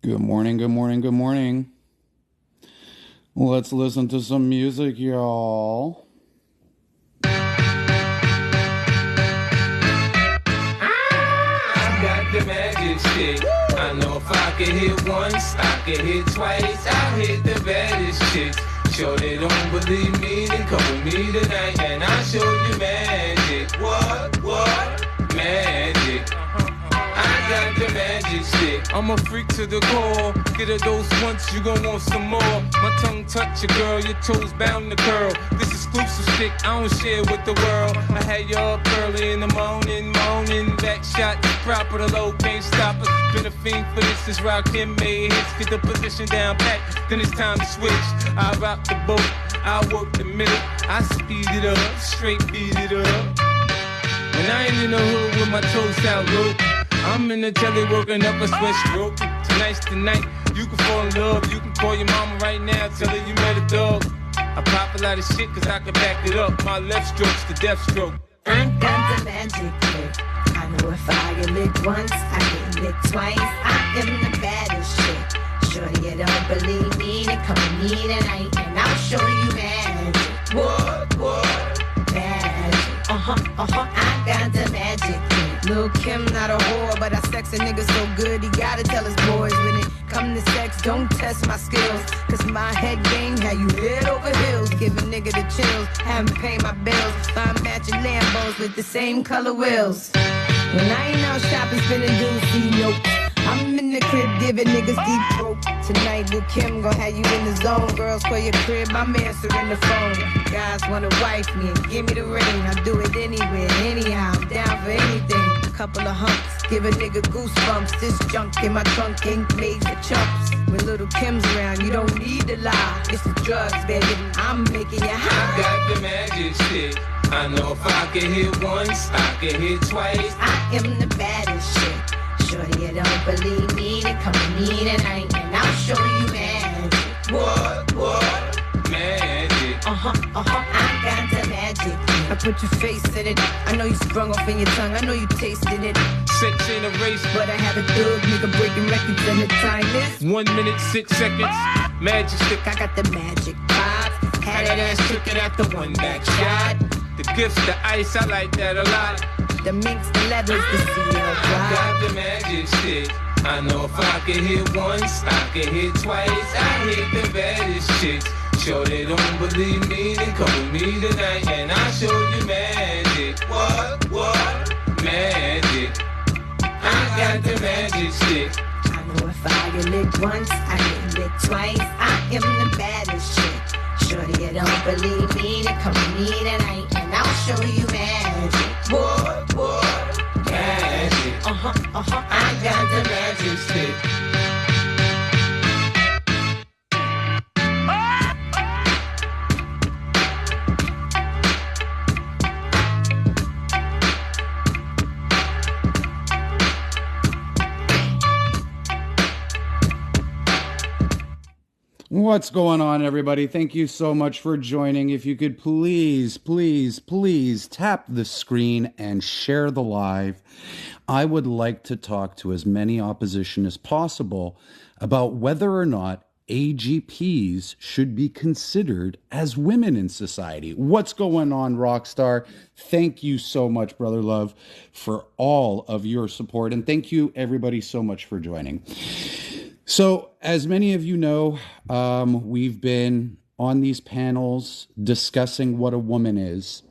Good morning, good morning, good morning. Let's listen to some music, y'all. I got the magic stick. I know if I can hit once, I can hit twice. I hit the baddest chicks. Sure they don't believe me, then come with me tonight and I'll show you magic. What? Magic. I got the magic stick. I'm a freak to the core. Get a dose once, you gon' want some more. My tongue touch your girl, your toes bound to curl. This exclusive stick, I don't share with the world. I had you up early in the morning, back shot, proper the low, can't stop us. Been a fiend for this since Rakim made hits. Get the position down pat, then it's time to switch. I rock the boat, I work the middle. I speed it up, straight beat it up. When I ain't in the hood with my toes out low, I'm in the telly working up a sweat stroke. Tonight's the night, you can fall in love. You can call your mama right now, tell her you met a dog. I pop a lot of shit cause I can back it up. My left stroke's the death stroke. I got the magic trick. I know if I get licked once, I get licked twice. I am the baddest chick. Shorty, you don't believe me, then come with me tonight and I'll show you magic. What? Magic. I got the magic trick. Lil' Kim not a whore, but I sex a nigga so good he gotta tell his boys when it come to sex, don't test my skills. Cause my head game had you head over heels. Give a nigga the chills, haven't paid my bills. I'm matching Lambos with the same color wheels. When I ain't out shopping, spending Deucey, nope. I'm in the crib giving niggas deep throat. Tonight, Lil' Kim gon' have you in the zone. Girls for your crib, I'm answering the phone. Guys wanna wife me and give me the ring. I do it anywhere, anyhow, I'm down for anything. Couple of humps, give a nigga goosebumps. This junk in my trunk ain't made for chumps. When Little Kim's around, you don't need to lie. It's the drugs, baby, I'm making you high. I got the magic stick. I know if I can hit once, I can hit twice. I am the baddest shit. Shorty, you don't believe me, then come with me tonight and I'll show you magic. What? Magic. I got the magic. I put your face in it. I know you sprung off in your tongue. I know you tasted it. Sex ain't a race, But I have a thug nigga breaking records and the time is 1 minute, 6 seconds. Magic stick. I got the magic vibes. Had that ass chicken at the one back shot. The gifts, the ice, I like that a lot. The minks, the leathers, the seal I got vibe. the magic stick. I know if I can hit once, I can hit twice. I hit the baddest chicks. Sure they don't believe me, then come with me tonight and I'll show you magic. What? Magic. I got the magic stick. I know if I get licked once, I get licked twice. I am the baddest chick. Shorty, you don't believe me, then come with me tonight and I'll show you magic. What? Magic. I got the magic stick. What's going on, everybody? Thank you so much for joining. If you could please tap the screen and share the live. I would like to talk to as many opposition as possible about whether or not AGPs should be considered as women in society. What's going on, Rockstar? Thank you so much, Brother Love, for all of your support. And thank you, everybody, so much for joining. So, as many of you know, we've been on these panels discussing what a woman is.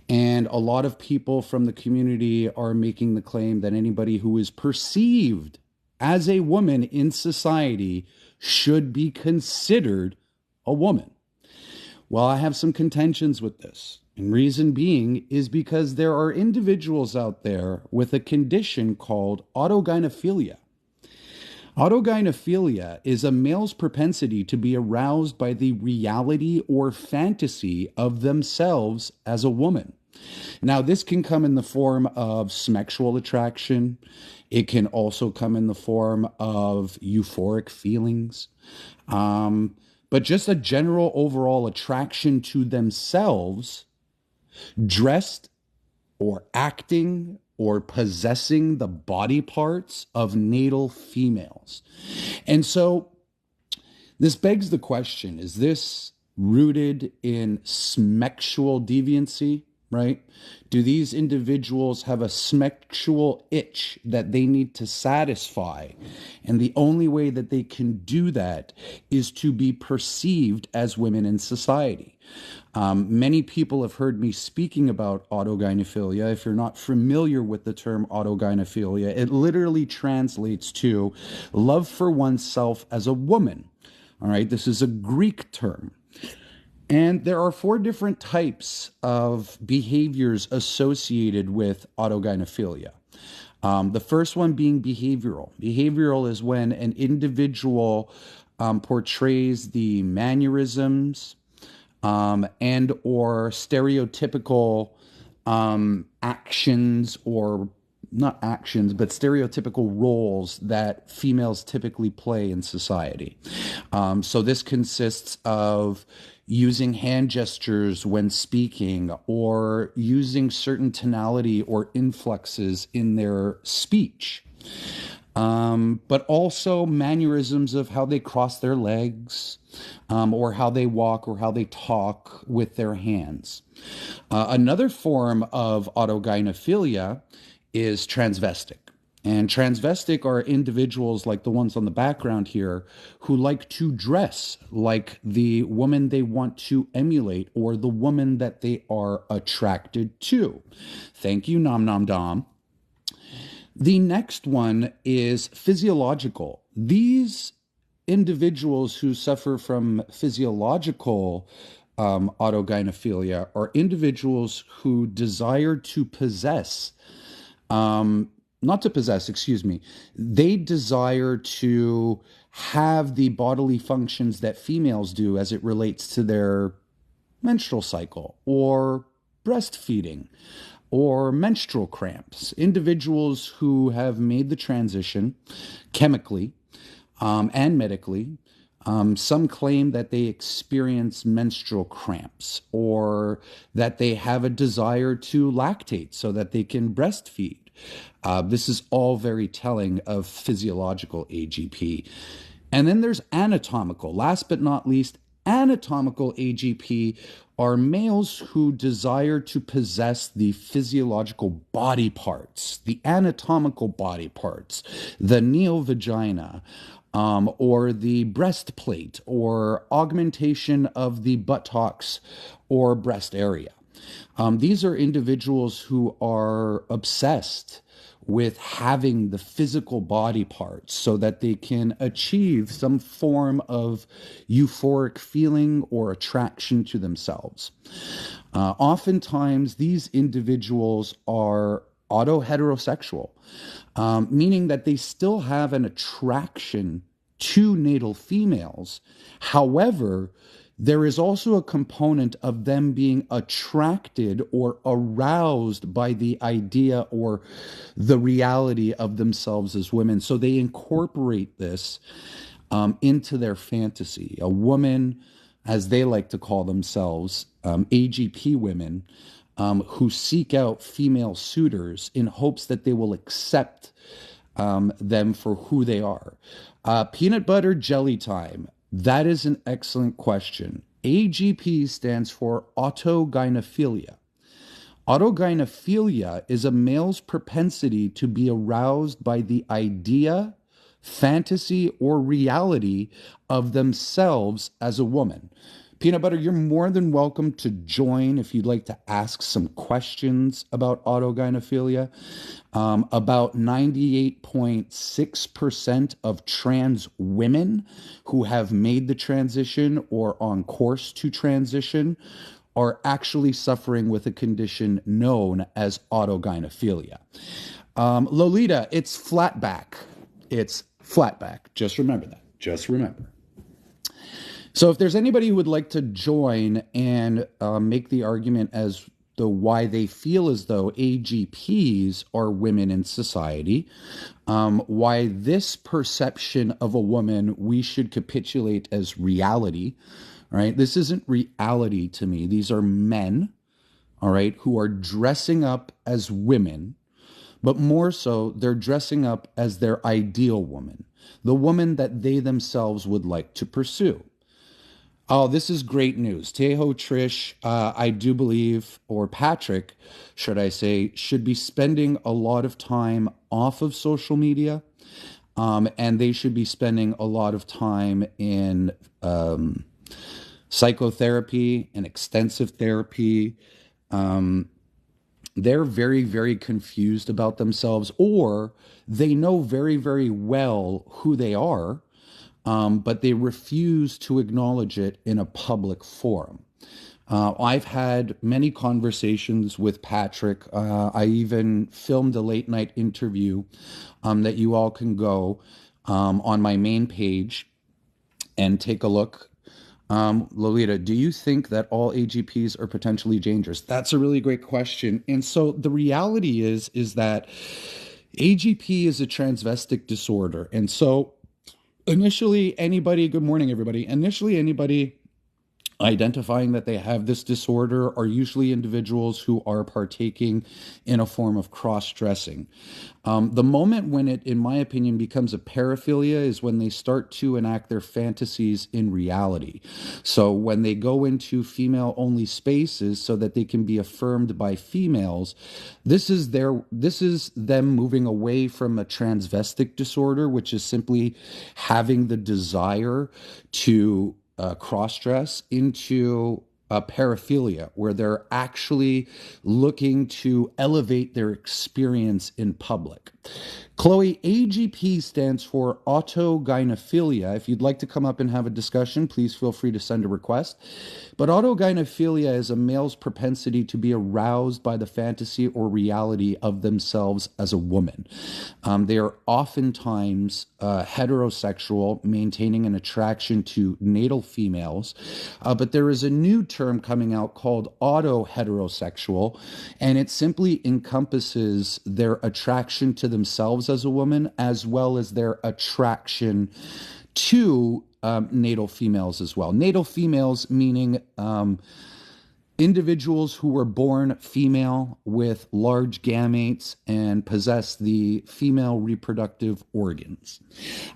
And a lot of people from the community are making the claim that anybody who is perceived as a woman in society should be considered a woman. Well, I have some contentions with this. And reason being is because there are individuals out there with a condition called autogynephilia. Autogynephilia is a male's propensity to be aroused by the reality or fantasy of themselves as a woman. Now, this can come in the form of sexual attraction. It can also come in the form of euphoric feelings, but just a general overall attraction to themselves, dressed or acting or possessing the body parts of natal females. And so this begs the question, is this rooted in smexual deviancy, right? Do these individuals have a smexual itch that they need to satisfy? And the only way that they can do that is to be perceived as women in society. Many people have heard me speaking about autogynephilia. If you're not familiar with the term autogynephilia, it literally translates to love for oneself as a woman. All right, this is a Greek term. And there are 4 different types of behaviors associated with autogynephilia. The first one being behavioral. Behavioral is when an individual portrays the mannerisms and or stereotypical actions, or not actions, but stereotypical roles that females typically play in society. So this consists of using hand gestures when speaking, or using certain tonality or inflexes in their speech. But also mannerisms of how they cross their legs, or how they walk, or how they talk with their hands. Another form of autogynephilia is transvestic. And transvestic are individuals like the ones on the background here who like to dress like the woman they want to emulate, or the woman that they are attracted to. Thank you, Nom Nom Dom. The next one is physiological. These individuals who suffer from physiological autogynephilia are individuals who desire to possess, they desire to have the bodily functions that females do as it relates to their menstrual cycle, or breastfeeding, or menstrual cramps. Individuals who have made the transition chemically and medically. Some claim that they experience menstrual cramps, or that they have a desire to lactate so that they can breastfeed. This is all very telling of physiological AGP. And then there's anatomical. Last but not least, anatomical AGP are males who desire to possess the physiological body parts, the anatomical body parts, the neovagina, or the breastplate, or augmentation of the buttocks or breast area. These are individuals who are obsessed with having the physical body parts so that they can achieve some form of euphoric feeling or attraction to themselves. Oftentimes, these individuals are autoheterosexual, meaning that they still have an attraction to natal females. However, there is also a component of them being attracted or aroused by the idea or the reality of themselves as women. So they incorporate this into their fantasy. A woman, as they like to call themselves, AGP women, who seek out female suitors in hopes that they will accept them for who they are. Peanut butter jelly time. That is an excellent question. AGP stands for autogynephilia. Autogynephilia is a male's propensity to be aroused by the idea, fantasy, or reality of themselves as a woman. Peanut Butter, you're more than welcome to join if you'd like to ask some questions about autogynephilia. About 98.6% of trans women who have made the transition or on course to transition are actually suffering with a condition known as autogynephilia. Lolita, it's flatback. It's flatback. Just remember that. Just remember. So if there's anybody who would like to join and make the argument as to why they feel as though AGPs are women in society, why this perception of a woman we should capitulate as reality, right? This isn't reality to me. These are men, all right, who are dressing up as women but more so, they're dressing up as their ideal woman, the woman that they themselves would like to pursue. Oh, this is great news. Tejo, Trish, I do believe, or Patrick, should I say, should be spending a lot of time off of social media, and they should be spending a lot of time in psychotherapy and extensive therapy. They're very, very confused about themselves, or they know very, very well who they are, but they refuse to acknowledge it in a public forum. I've had many conversations with Patrick. I even filmed a late night interview that you all can go on my main page and take a look. Lolita, do you think that all AGPs are potentially dangerous? That's a really great question. And so the reality is that AGP is a transvestic disorder. And so initially anybody, good morning, everybody. Initially anybody identifying that they have this disorder are usually individuals who are partaking in a form of cross-dressing. The moment when it, in my opinion, becomes a paraphilia is when they start to enact their fantasies in reality. So when they go into female-only spaces so that they can be affirmed by females, this is them moving away from a transvestic disorder, which is simply having the desire to cross-dress, into a paraphilia where they're actually looking to elevate their experience in public. Chloe, AGP stands for autogynephilia. If you'd like to come up and have a discussion, please feel free to send a request. But autogynephilia is a male's propensity to be aroused by the fantasy or reality of themselves as a woman. They are oftentimes heterosexual, maintaining an attraction to natal females. But there is a new term coming out called auto-heterosexual, and it simply encompasses their attraction to themselves as a woman, as well as their attraction to natal females as well. Natal females meaning individuals who were born female with large gametes and possess the female reproductive organs.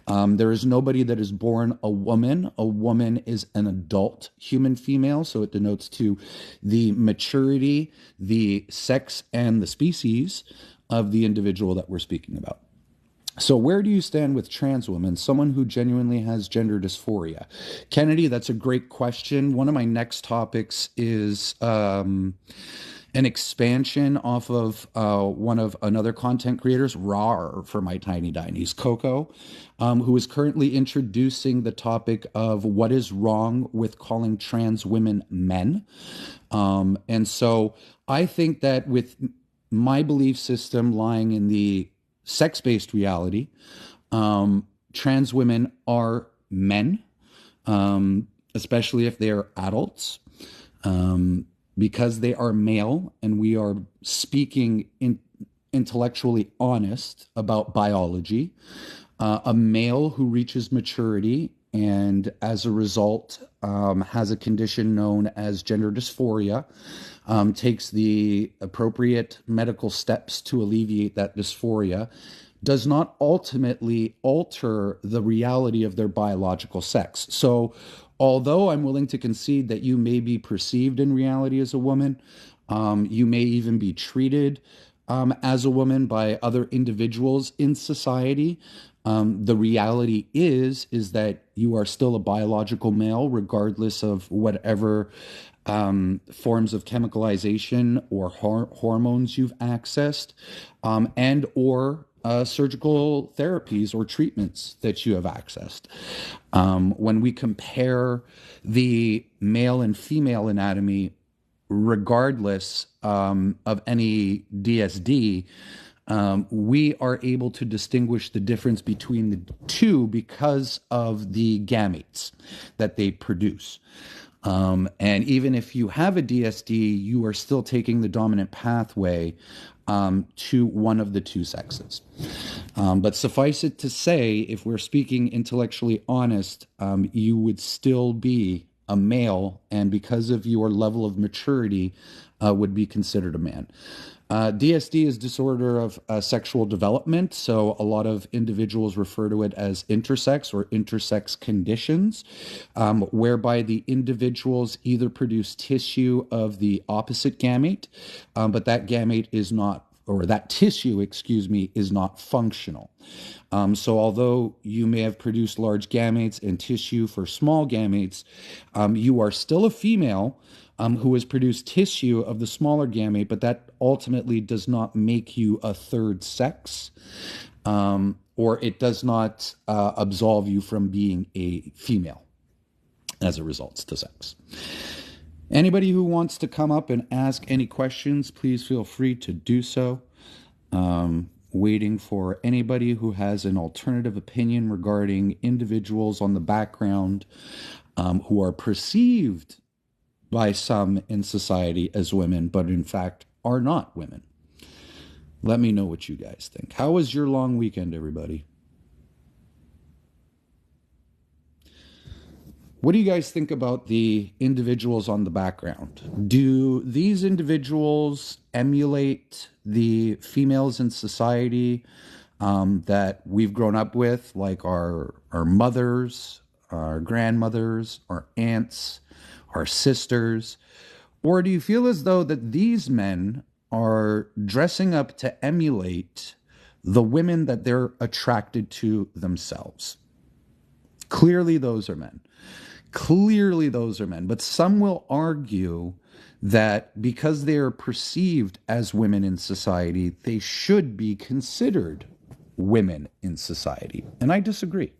There is nobody that is born a woman. A woman is an adult human female, so it denotes to the maturity, the sex, and the species of the individual that we're speaking about. So where do you stand with trans women, someone who genuinely has gender dysphoria? Kennedy, that's a great question. One of my next topics is an expansion off of one of another content creators, Rar for My Tiny Dinies, Coco, who is currently introducing the topic of what is wrong with calling trans women men. And so I think that with my belief system lying in the sex-based reality, trans women are men, especially if they are adults, because they are male, and we are speaking intellectually honest about biology. A male who reaches maturity and as a result has a condition known as gender dysphoria, takes the appropriate medical steps to alleviate that dysphoria, does not ultimately alter the reality of their biological sex. So although I'm willing to concede that you may be perceived in reality as a woman, you may even be treated as a woman by other individuals in society, the reality is that you are still a biological male, regardless of whatever forms of chemicalization or hormones you've accessed, and or surgical therapies or treatments that you have accessed. When we compare the male and female anatomy, regardless of any DSD, we are able to distinguish the difference between the two because of the gametes that they produce. And even if you have a DSD, you are still taking the dominant pathway to one of the two sexes. But suffice it to say, if we're speaking intellectually honest, you would still be a male, and because of your level of maturity, would be considered a man. DSD is disorder of sexual development, so a lot of individuals refer to it as intersex or intersex conditions, whereby the individuals either produce tissue of the opposite gamete, but that gamete is not, or that tissue, excuse me, is not functional. So although you may have produced large gametes and tissue for small gametes, you are still a female who has produced tissue of the smaller gamete, but that ultimately does not make you a third sex, or it does not absolve you from being a female as it results to sex. Anybody who wants to come up and ask any questions, please feel free to do so. Waiting for anybody who has an alternative opinion regarding individuals on the background who are perceived by some in society as women, but in fact are not women. Let me know what you guys think. How was your long weekend, everybody? What do you guys think about the individuals on the background? Do these individuals emulate the females in society that we've grown up with, like our mothers, our grandmothers, our aunts, our sisters? Or do you feel as though that these men are dressing up to emulate the women that they're attracted to themselves? Clearly, those are men. Clearly, those are men. But some will argue that because they are perceived as women in society, they should be considered women in society. And I disagree.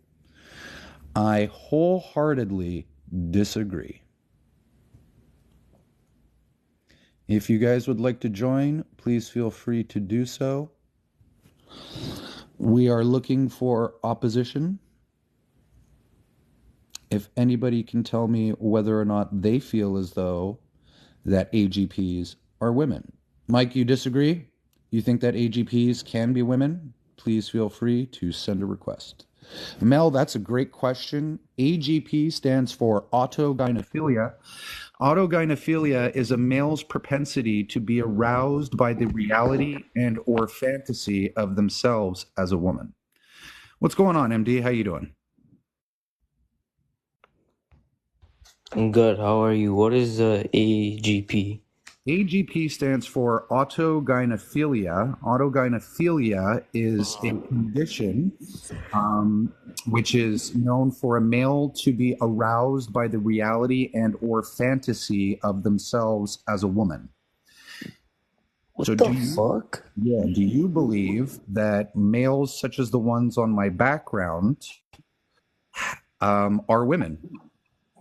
I wholeheartedly disagree. If you guys would like to join, please feel free to do so. We are looking for opposition. If anybody can tell me whether or not they feel as though that AGPs are women. Mike, you disagree? You think that AGPs can be women? Please feel free to send a request. Mel, that's a great question. AGP stands for autogynephilia. Autogynephilia is a male's propensity to be aroused by the reality and or fantasy of themselves as a woman. What's going on, MD? How you doing? I'm good. How are you? What is AGP? AGP stands for autogynephilia. Autogynephilia is a condition which is known for a male to be aroused by the reality and or fantasy of themselves as a woman. What the fuck? Yeah, do you believe that males such as the ones on my background are women?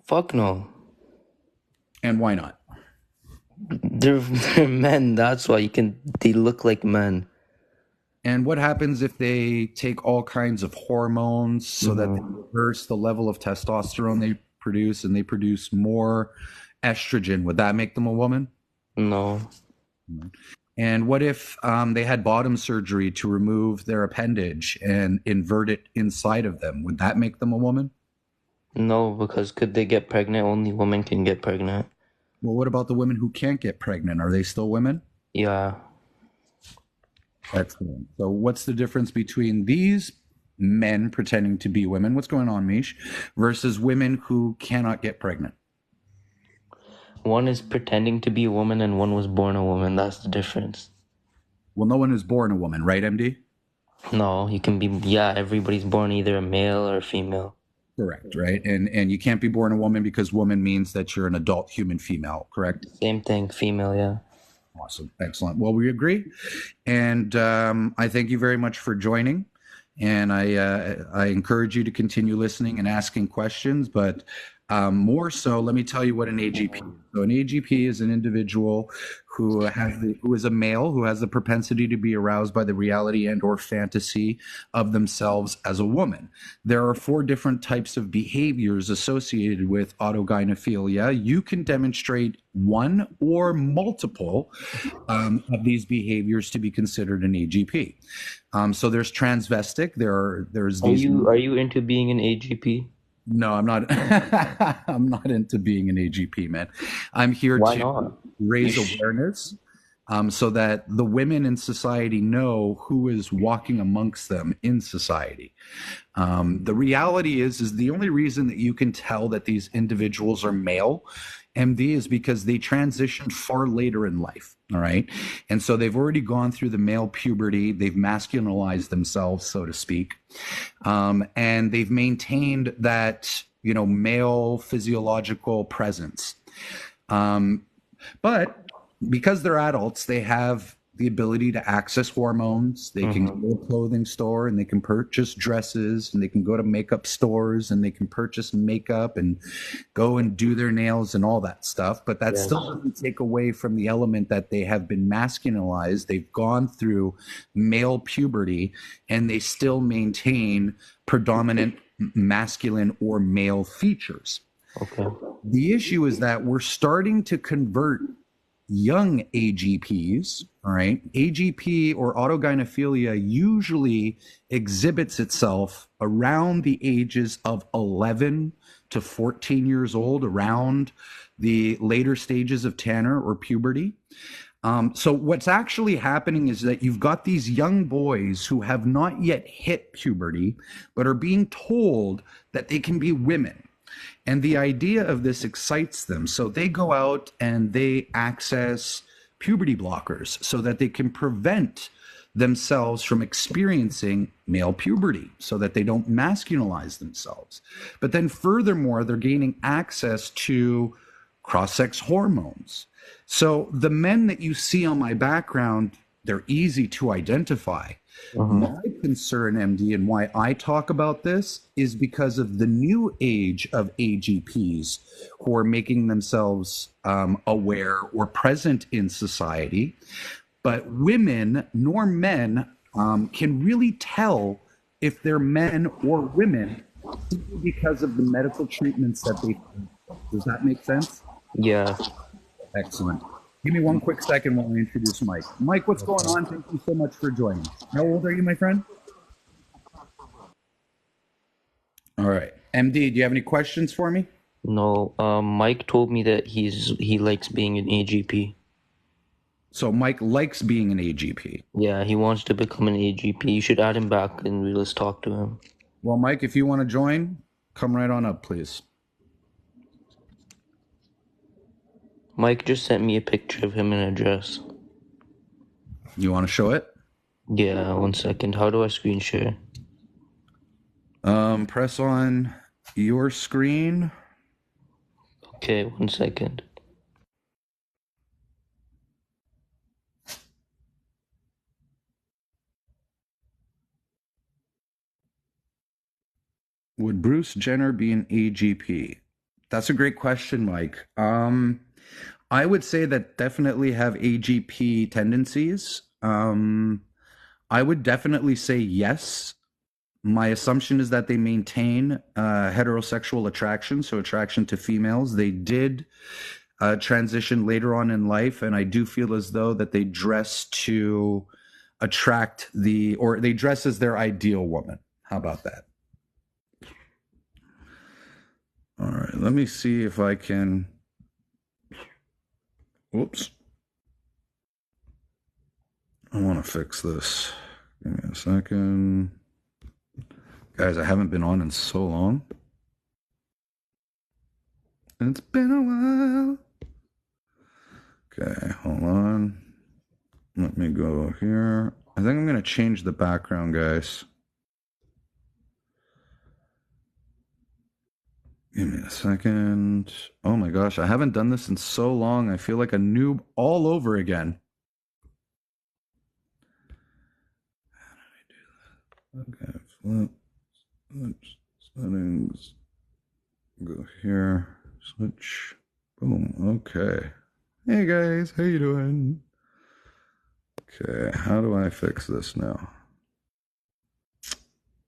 Fuck no. And why not? They're men. That's why they look like men. And what happens if they take all kinds of hormones so that they reverse the level of testosterone they produce and they produce more estrogen? Would that make them a woman? No. And what if they had bottom surgery to remove their appendage and invert it inside of them? Would that make them a woman? No, because could they get pregnant? Only women can get pregnant. Well, what about the women who can't get pregnant? Are they still women? Yeah. Excellent. So what's the difference between these men pretending to be women? What's going on, Mish? Versus women who cannot get pregnant? One is pretending to be a woman and one was born a woman. That's the difference. Well, no one is born a woman, right, MD? No, you can be, yeah, everybody's born either a male or a female. Correct, right? And you can't be born a woman because woman means that you're an adult human female, correct? Same thing, female, yeah. Awesome. Excellent. Well, we agree. And I thank you very much for joining. And I encourage you to continue listening and asking questions. But more so, let me tell you what an AGP is. So an AGP is an individual who is a male who has the propensity to be aroused by the reality and or fantasy of themselves as a woman. There are 4 different types of behaviors associated with autogynephilia. You can demonstrate one or multiple of these behaviors to be considered an AGP. So there's transvestic. Are you into being an AGP? No, I'm not. I'm not into being an AGP, man. I'm here Why to not? raise awareness so that the women in society know who is walking amongst them in society. The reality is the only reason that you can tell that these individuals are male, MD, is because they transitioned far later in life. All right. And so they've already gone through the male puberty. They've masculinized themselves, so to speak. And they've maintained that, male physiological presence. But because they're adults, they have the ability to access hormones. They can go to a clothing store and they can purchase dresses, and they can go to makeup stores and they can purchase makeup and go and do their nails and all that stuff. But that still doesn't take away from the element that they have been masculinized. They've gone through male puberty and they still maintain predominant masculine or male features. Okay. The issue is that we're starting to convert young AGPs, all right? AGP, or autogynephilia, usually exhibits itself around the ages of 11 to 14 years old, around the later stages of Tanner or puberty. So what's actually happening is that you've got these young boys who have not yet hit puberty, but are being told that they can be women. And the idea of this excites them. So they go out and they access puberty blockers so that they can prevent themselves from experiencing male puberty, so that they don't masculinize themselves. But then furthermore, they're gaining access to cross-sex hormones. So the men that you see on my background, they're easy to identify. My concern, MD, and why I talk about this is because of the new age of AGPs who are making themselves aware or present in society. But women nor men can really tell if they're men or women simply because of the medical treatments that they take. Does that make sense? Yeah. Excellent. Give me one quick second while I introduce Mike. Mike, what's going on? Thank you so much for joining. How old are you, my friend? All right. MD, do you have any questions for me? No. Mike told me that he likes being an AGP. So Mike likes being an AGP. Yeah, he wants to become an AGP. You should add him back and let's talk to him. Well, Mike, if you want to join, come right on up, please. Mike just sent me a picture of him in a dress. You want to show it? Yeah, 1 second. How do I screen share? Press on your screen. Okay, 1 second. Would Bruce Jenner be an AGP? That's a great question, Mike. I would say that definitely have AGP tendencies. I would definitely say yes. My assumption is that they maintain heterosexual attraction, so attraction to females. They did transition later on in life, and I do feel as though that they dress to attract or they dress as their ideal woman. How about that? All right, let me see if I can. Whoops. I want to fix this. Give me a second. Guys, I haven't been on in so long. It's been a while. Okay, hold on. Let me go here. I think I'm going to change the background, guys. Give me a second. Oh my gosh, I haven't done this in so long. I feel like a noob all over again. How did I do that? Okay, flip. Settings. Go here. Switch. Boom. Okay. Hey guys, how you doing? Okay, how do I fix this now?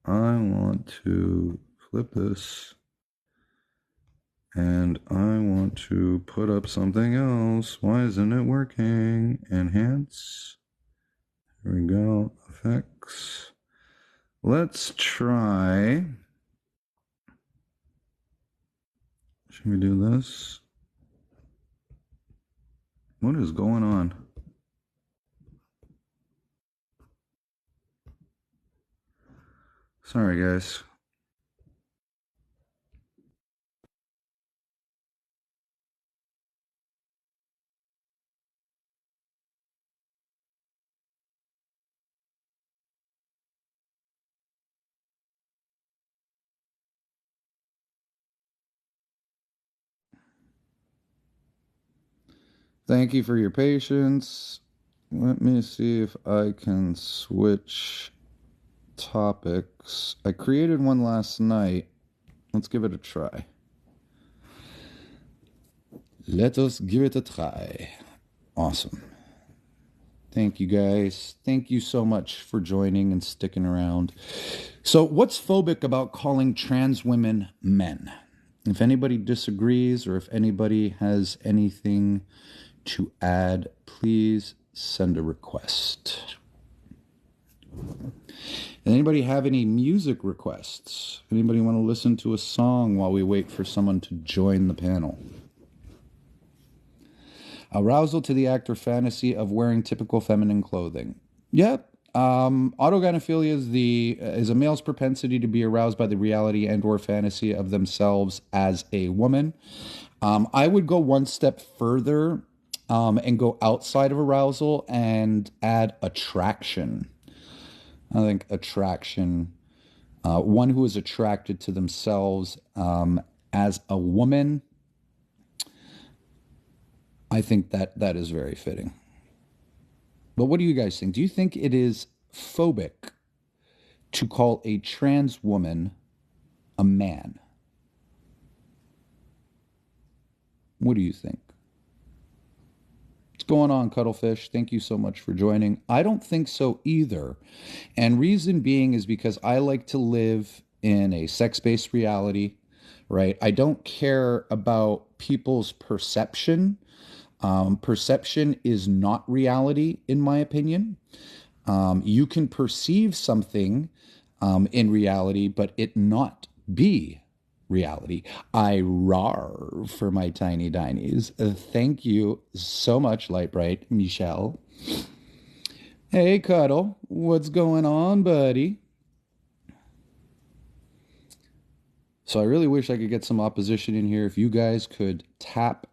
I want to flip this. And I want to put up something else. Why isn't it working? Enhance. There we go. Effects. Let's try. Should we do this? What is going on? Sorry, guys. Thank you for your patience. Let me see if I can switch topics. I created one last night. Let's give it a try. Let us give it a try. Awesome. Thank you, guys. Thank you so much for joining and sticking around. So, what's phobic about calling trans women men? If anybody disagrees or if anybody has anything to add, please send a request. Anybody have any music requests? Anybody want to listen to a song while we wait for someone to join the panel? Arousal to the act or fantasy of wearing typical feminine clothing. Yep. Autogynephilia is a male's propensity to be aroused by the reality and or fantasy of themselves as a woman. I would go one step further and go outside of arousal and add attraction. I think attraction, one who is attracted to themselves as a woman, I think that is very fitting. But what do you guys think? Do you think it is phobic to call a trans woman a man? What do you think? What's going on, Cuttlefish? Thank you so much for joining. I don't think so either. And reason being is because I like to live in a sex-based reality, right? I don't care about people's perception. Perception is not reality, in my opinion. You can perceive something in reality, but it not be reality. I rar for my tiny dinies. Thank you so much, Lightbright Michelle. Hey, Cuddle. What's going on, buddy? So I really wish I could get some opposition in here. If you guys could tap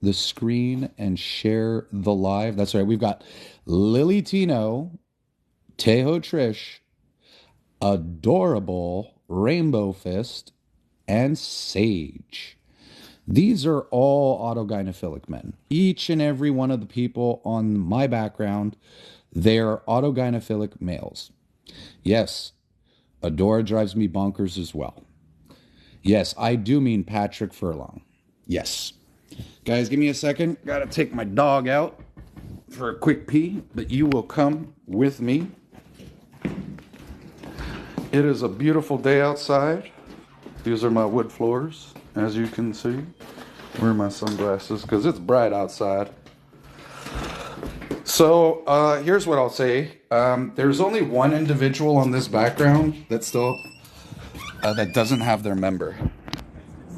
the screen and share the live. That's right. We've got Lily Tino, Tejo Trish, Adorable, Rainbow Fist, and Sage. These are all autogynephilic men. Each and every one of the people on my background, they're autogynephilic males. Yes, Adora drives me bonkers as well. Yes, I do mean Patrick Furlong. Yes. Guys, give me a second. Gotta take my dog out for a quick pee, but you will come with me. It is a beautiful day outside. These are my wood floors, as you can see. Wear my sunglasses because it's bright outside. So here's what I'll say. There's only one individual on this background that still that doesn't have their member.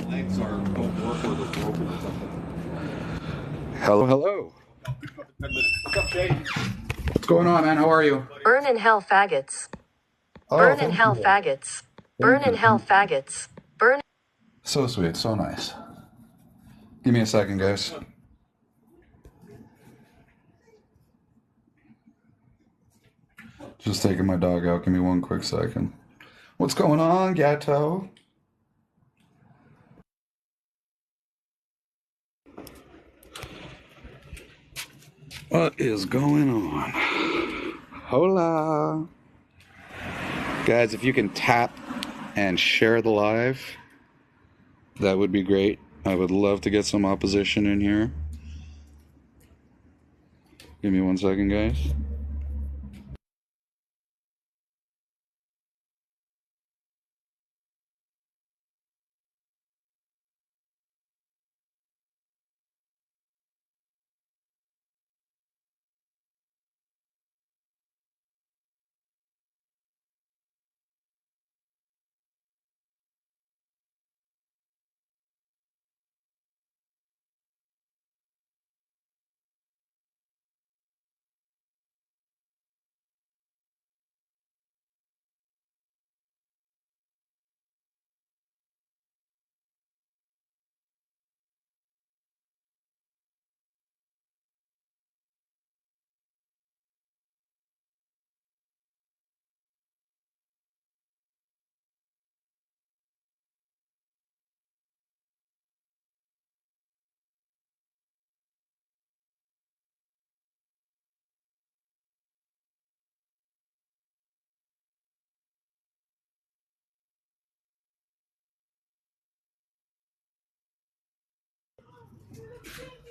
Legs are don't work or they're broken or something. Hello, hello. What's up, Jay? What's going on, man? How are you? Burn in hell, faggots. Oh, Burn in thank hell, you. faggots. Burn in hell, faggots. Burn. So sweet, so nice. Give me a second, guys. Just taking my dog out. Give me one quick second. What's going on, Gatto? What is going on? Hola. Guys, if you can tap and share the live, that would be great. I would love to get some opposition in here. Give me one second, guys.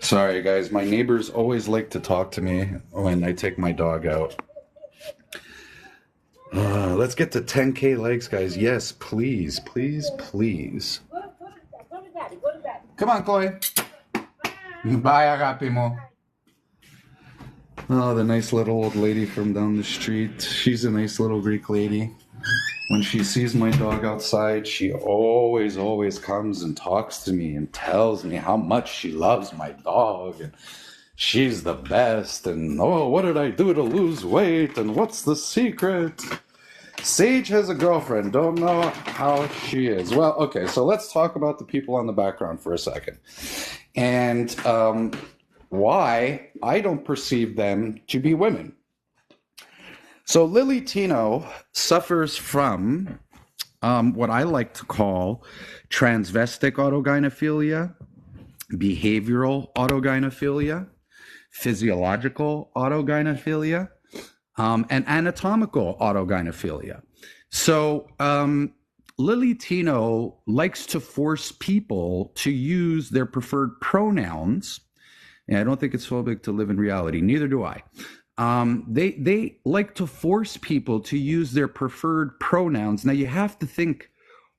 Sorry, guys. My neighbors always like to talk to me when I take my dog out. Let's get to 10K likes, guys. Yes, please, please, please. Come on, Chloe. Bye, Agapimo. Oh, the nice little old lady from down the street. She's a nice little Greek lady. When she sees my dog outside, she always comes and talks to me and tells me how much she loves my dog and she's the best. And oh, what did I do to lose weight? And what's the secret? Sage has a girlfriend. Don't know how she is. Well, okay, so let's talk about the people on the background for a second. And why I don't perceive them to be women. So Lily Tino suffers from what I like to call transvestic autogynephilia, behavioral autogynephilia, physiological autogynephilia, and anatomical autogynephilia. So Lily Tino likes to force people to use their preferred pronouns. And I don't think it's phobic to live in reality. Neither do I. They like to force people to use their preferred pronouns. Now you have to think,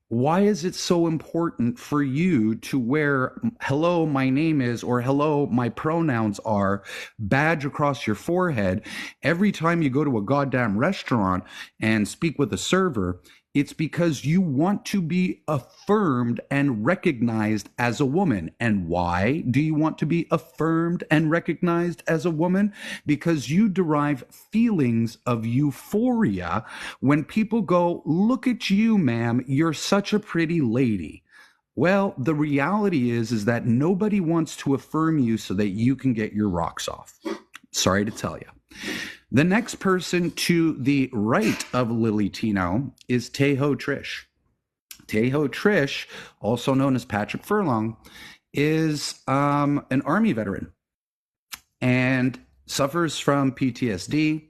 why is it so important for you to wear hello, my name is, or hello, my pronouns are badge across your forehead every time you go to a goddamn restaurant and speak with a server? It's because you want to be affirmed and recognized as a woman. And why do you want to be affirmed and recognized as a woman? Because you derive feelings of euphoria when people go, look at you, ma'am, you're such a pretty lady. Well, the reality is that nobody wants to affirm you so that you can get your rocks off. Sorry to tell you. The next person to the right of Lily Tino is Tejo Trish. Tejo Trish, also known as Patrick Furlong, is an Army veteran and suffers from PTSD,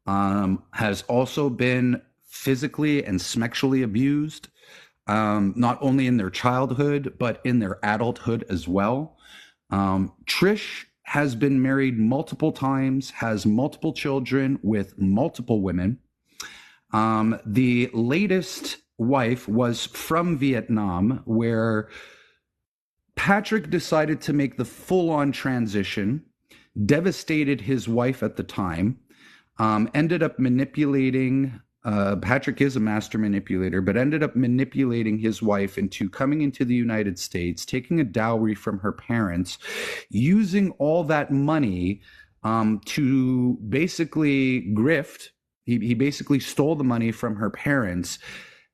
has also been physically and sexually abused, not only in their childhood, but in their adulthood as well. Trish has been married multiple times, has multiple children with multiple women. The latest wife was from Vietnam, where Patrick decided to make the full-on transition, devastated his wife at the time, ended up manipulating. Patrick is a master manipulator, but ended up manipulating his wife into coming into the United States, taking a dowry from her parents, using all that money to basically grift. He basically stole the money from her parents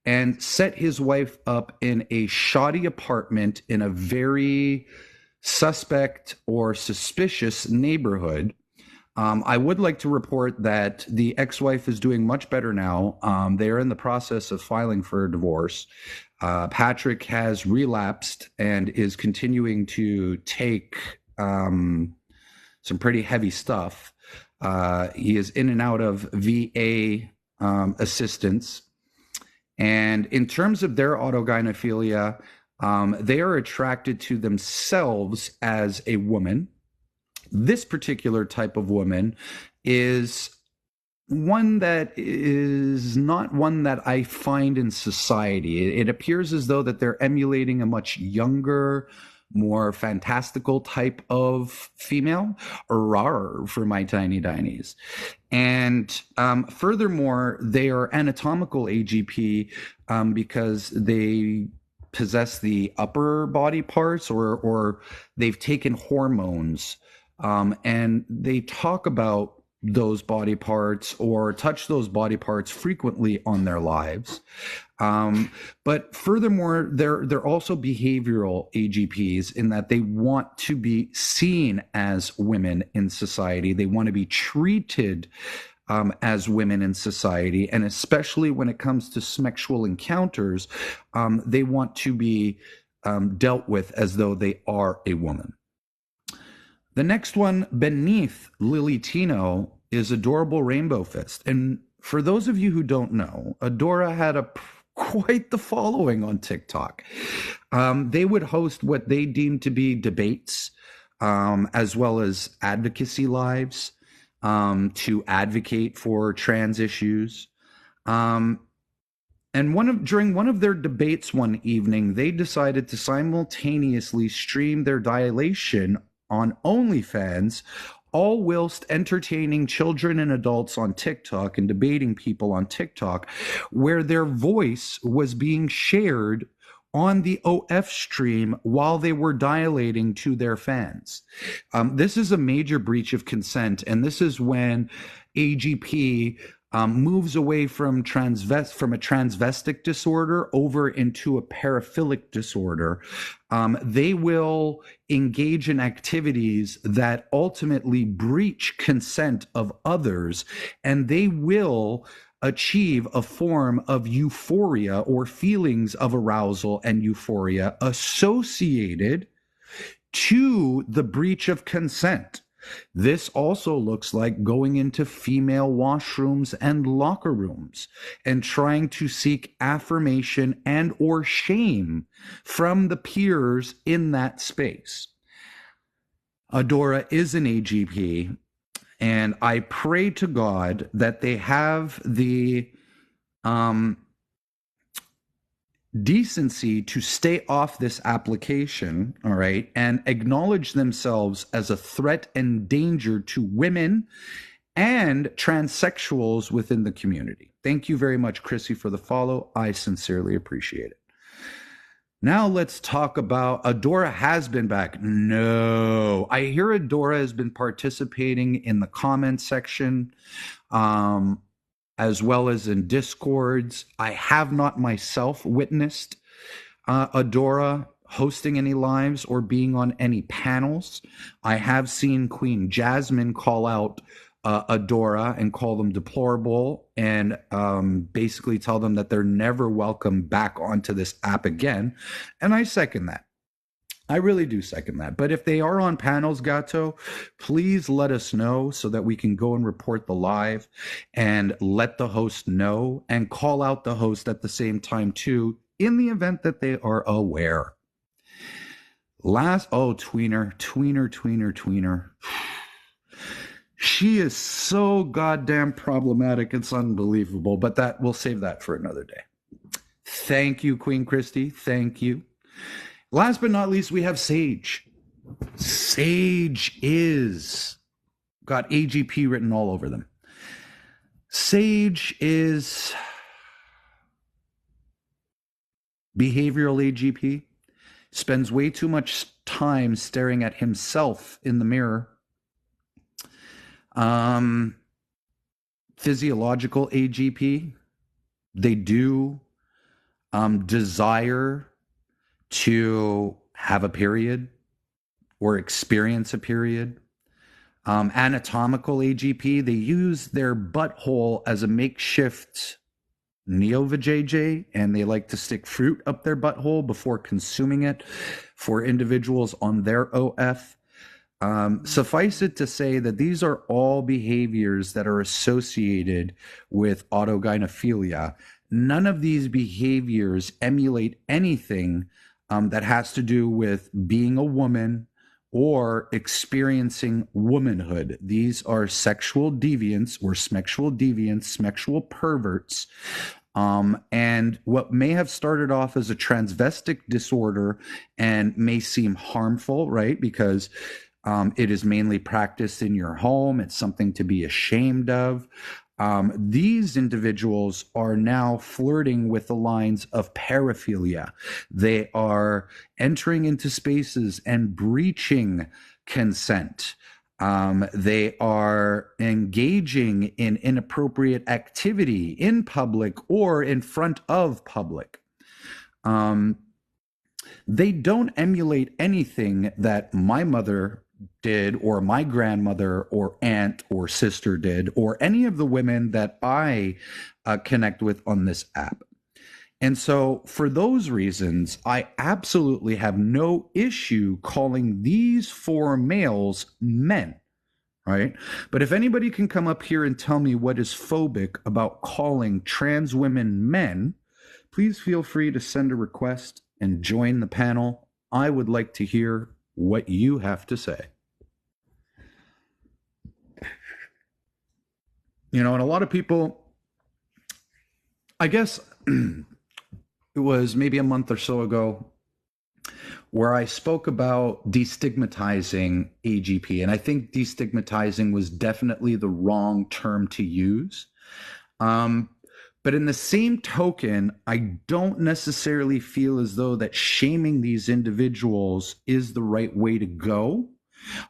and set his wife up in a shoddy apartment in a very suspect or suspicious neighborhood. I would like to report that the ex-wife is doing much better now. They are in the process of filing for a divorce. Patrick has relapsed and is continuing to take some pretty heavy stuff. He is in and out of VA assistance. And in terms of their autogynephilia, they are attracted to themselves as a woman. This particular type of woman is one that is not one that I find in society. It appears as though that they're emulating a much younger, more fantastical type of female, rawr for my tiny dinies. And furthermore, they are anatomical AGP because they possess the upper body parts or they've taken hormones. And they talk about those body parts or touch those body parts frequently on their lives. But furthermore, they're also behavioral AGPs in that they want to be seen as women in society. They want to be treated as women in society. And especially when it comes to sexual encounters, they want to be dealt with as though they are a woman. The next one beneath Lily Tino is Adorable Rainbow Fist. And for those of you who don't know, Adora had quite the following on TikTok. They would host what they deemed to be debates as well as advocacy lives to advocate for trans issues. And during one of their debates one evening, they decided to simultaneously stream their dilation on OnlyFans, all whilst entertaining children and adults on TikTok and debating people on TikTok, where their voice was being shared on the OF stream while they were dilating to their fans. This is a major breach of consent, and this is when AGP moves away from a transvestic disorder over into a paraphilic disorder. They will engage in activities that ultimately breach consent of others, and they will achieve a form of euphoria or feelings of arousal and euphoria associated to the breach of consent. This also looks like going into female washrooms and locker rooms and trying to seek affirmation and or shame from the peers in that space. Adora is an AGP, and I pray to God that they have the decency to stay off this application, all right, and acknowledge themselves as a threat and danger to women and transsexuals within the community. Thank you very much, Chrissy, for the follow. I sincerely appreciate it. Now let's talk about Adora has been back. No, I hear Adora has been participating in the comment section, as well as in Discords. I have not myself witnessed Adora hosting any lives or being on any panels. I have seen Queen Jasmine call out Adora and call them deplorable and basically tell them that they're never welcome back onto this app again. And I second that. I really do second that. But if they are on panels, Gato, please let us know so that we can go and report the live and let the host know and call out the host at the same time too, in the event that they are aware. Tweener. She is so goddamn problematic. It's unbelievable, but we'll save that for another day. Thank you, Queen Christy. Thank you. Last but not least, we have Sage. Sage is got AGP written all over them. Sage is behavioral AGP, spends way too much time staring at himself in the mirror. Physiological AGP, they do desire to have a period or experience a period. Anatomical AGP, they use their butthole as a makeshift neo-vajayjay, and they like to stick fruit up their butthole before consuming it for individuals on their OF. Suffice it to say that these are all behaviors that are associated with autogynephilia. None of these behaviors emulate anything that has to do with being a woman or experiencing womanhood. These are sexual deviants or sexual perverts. And what may have started off as a transvestic disorder and may seem harmful, right? Because it is mainly practiced in your home. It's something to be ashamed of. These individuals are now flirting with the lines of paraphilia. They are entering into spaces and breaching consent. They are engaging in inappropriate activity in public or in front of public. They don't emulate anything that my mother did or my grandmother or aunt or sister did or any of the women that I connect with on this app. And so for those reasons, I absolutely have no issue calling these four males men, right? But if anybody can come up here and tell me what is phobic about calling trans women men, please feel free to send a request and join the panel. I would like to hear what you have to say. You know, and a lot of people, I guess it was maybe a month or so ago where I spoke about destigmatizing AGP. And I think destigmatizing was definitely the wrong term to use. But in the same token, I don't necessarily feel as though that shaming these individuals is the right way to go.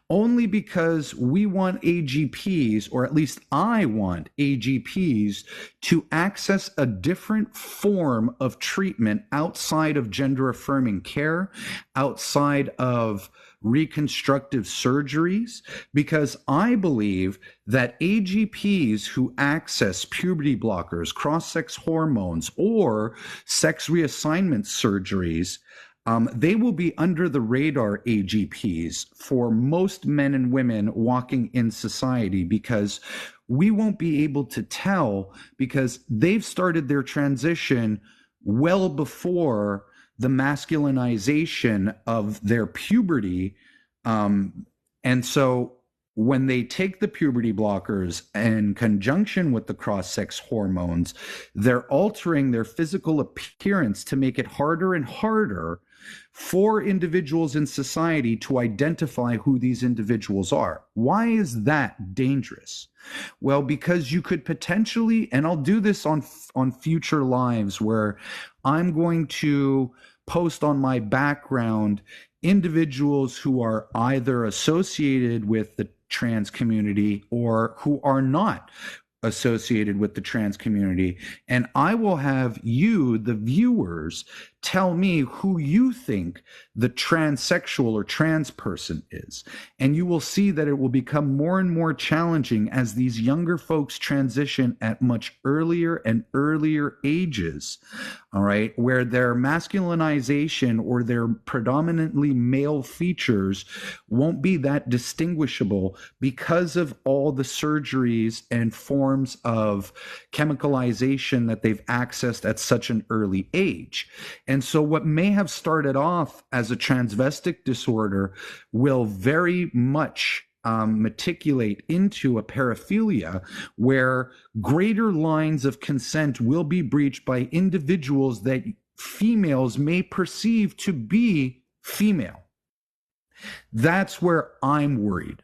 Only because we want AGPs, or at least I want AGPs, to access a different form of treatment outside of gender affirming care, outside of reconstructive surgeries, because I believe that AGPs who access puberty blockers, cross-sex hormones, or sex reassignment surgeries, they will be under the radar AGPs for most men and women walking in society, because we won't be able to tell, because they've started their transition well before the masculinization of their puberty. And so when they take the puberty blockers in conjunction with the cross-sex hormones, they're altering their physical appearance to make it harder and harder for individuals in society to identify who these individuals are. Why is that dangerous? Well, because you could potentially, and I'll do this on future lives where I'm going to post on my background individuals who are either associated with the trans community or who are not associated with the trans community. And I will have you, the viewers, tell me who you think the transsexual or trans person is. And you will see that it will become more and more challenging as these younger folks transition at much earlier and earlier ages, all right, where their masculinization or their predominantly male features won't be that distinguishable because of all the surgeries and forms of chemicalization that they've accessed at such an early age. And so what may have started off as a transvestic disorder will very much matriculate into a paraphilia, where greater lines of consent will be breached by individuals that females may perceive to be female. That's where I'm worried.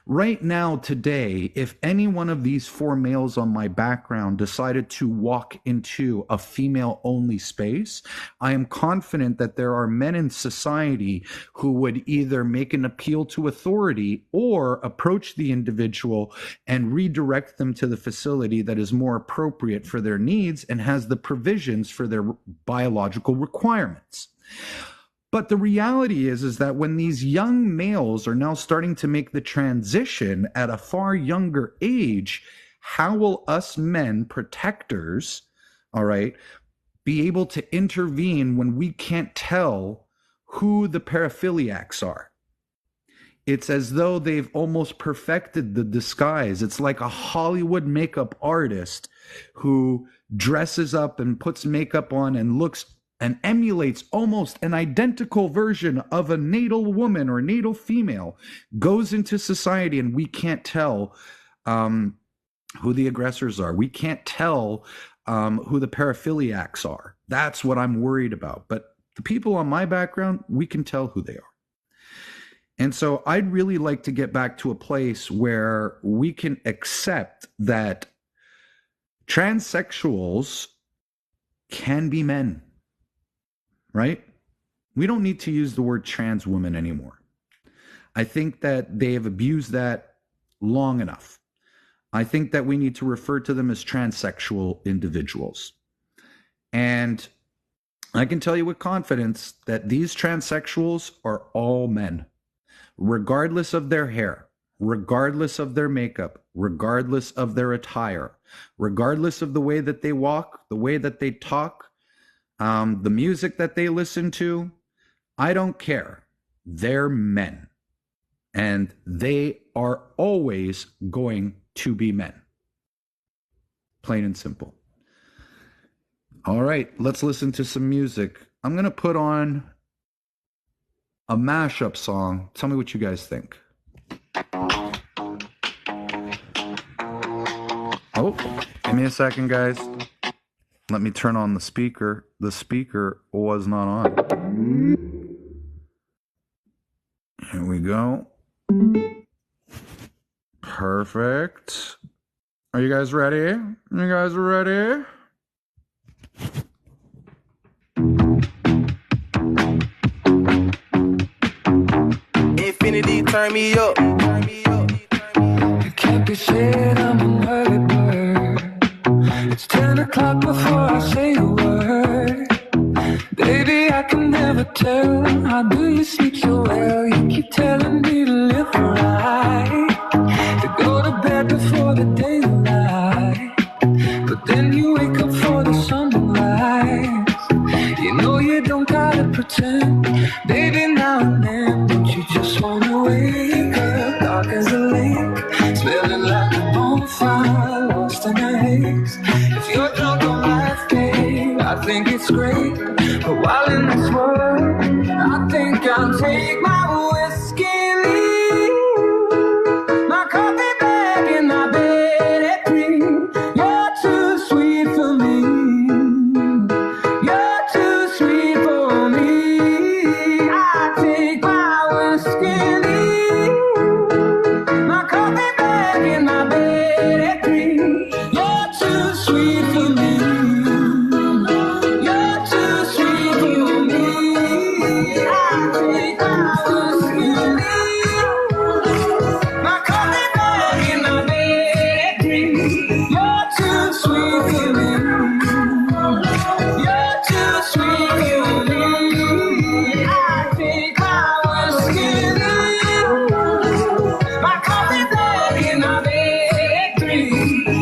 Right now, today, if any one of these four males on my background decided to walk into a female-only space, I am confident that there are men in society who would either make an appeal to authority or approach the individual and redirect them to the facility that is more appropriate for their needs and has the provisions for their biological requirements. But the reality is that when these young males are now starting to make the transition at a far younger age, how will us men, protectors, all right, be able to intervene when we can't tell who the paraphiliacs are? It's as though they've almost perfected the disguise. It's like a Hollywood makeup artist who dresses up and puts makeup on and looks and emulates almost an identical version of a natal woman or natal female, goes into society, and we can't tell who the aggressors are. We can't tell who the paraphiliacs are. That's what I'm worried about. But the people on my background, we can tell who they are. And so I'd really like to get back to a place where we can accept that transsexuals can be men. Right? We don't need to use the word trans woman anymore. I think that they have abused that long enough. I think that we need to refer to them as transsexual individuals. And I can tell you with confidence that these transsexuals are all men, regardless of their hair, regardless of their makeup, regardless of their attire, regardless of the way that they walk, the way that they talk, the music that they listen to. I don't care. They're men. And they are always going to be men. Plain and simple. All right, let's listen to some music. I'm going to put on a mashup song. Tell me what you guys think. Oh, give me a second, guys. Let me turn on the speaker. The speaker was not on. Here we go. Perfect. Are you guys ready? You guys ready? Infinity, turn me up. It can't be said I'm an early bird. It's 10 o'clock before I say a word. Baby, I can never tell. How do you sleep so well? You keep telling me to live right, to go to bed before the daylight. But then you wake up for the sun to rise. You know you don't gotta pretend. Baby, now and then, don't you just wanna wake up dark as a lake, smelling like a bonfire, lost in a haze. If you're drunk on life, babe, I think it's great. But while in this world, I think I'll take my whiskey and leave my coffee bag in my bed at 3. You're too sweet for me. You're too sweet for me. I take my whiskey and leave my coffee bag in my bed at 3. You're too sweet for me. You're too sweet for me. I take my whiskey and leave my coffee bag in my bed at 3. You're too sweet for me. You're too sweet for me. I take my whiskey and leave my coffee bag in my bed at 3.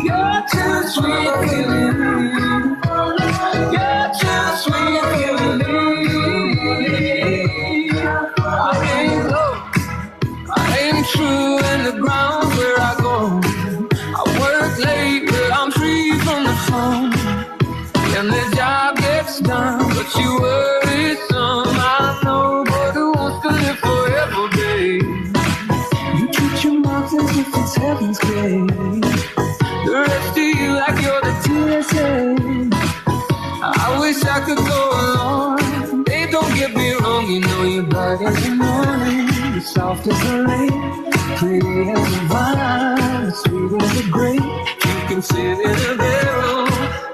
You're too sweet for me. You're too sweet for me. I ain't low, I ain't true in the ground where I go. I work late, but I'm free from the phone. And the job gets done, but you worry some. I know, but who wants to live forever, babe? You treat your mouth as if it's heaven's gate. The rest of you like you're the TSA. I wish I could go along. Babe, don't get me wrong, you know you're bright as the morning. You're soft as the rain, pretty as a vine, sweet as a grape. You can sit in a barrel,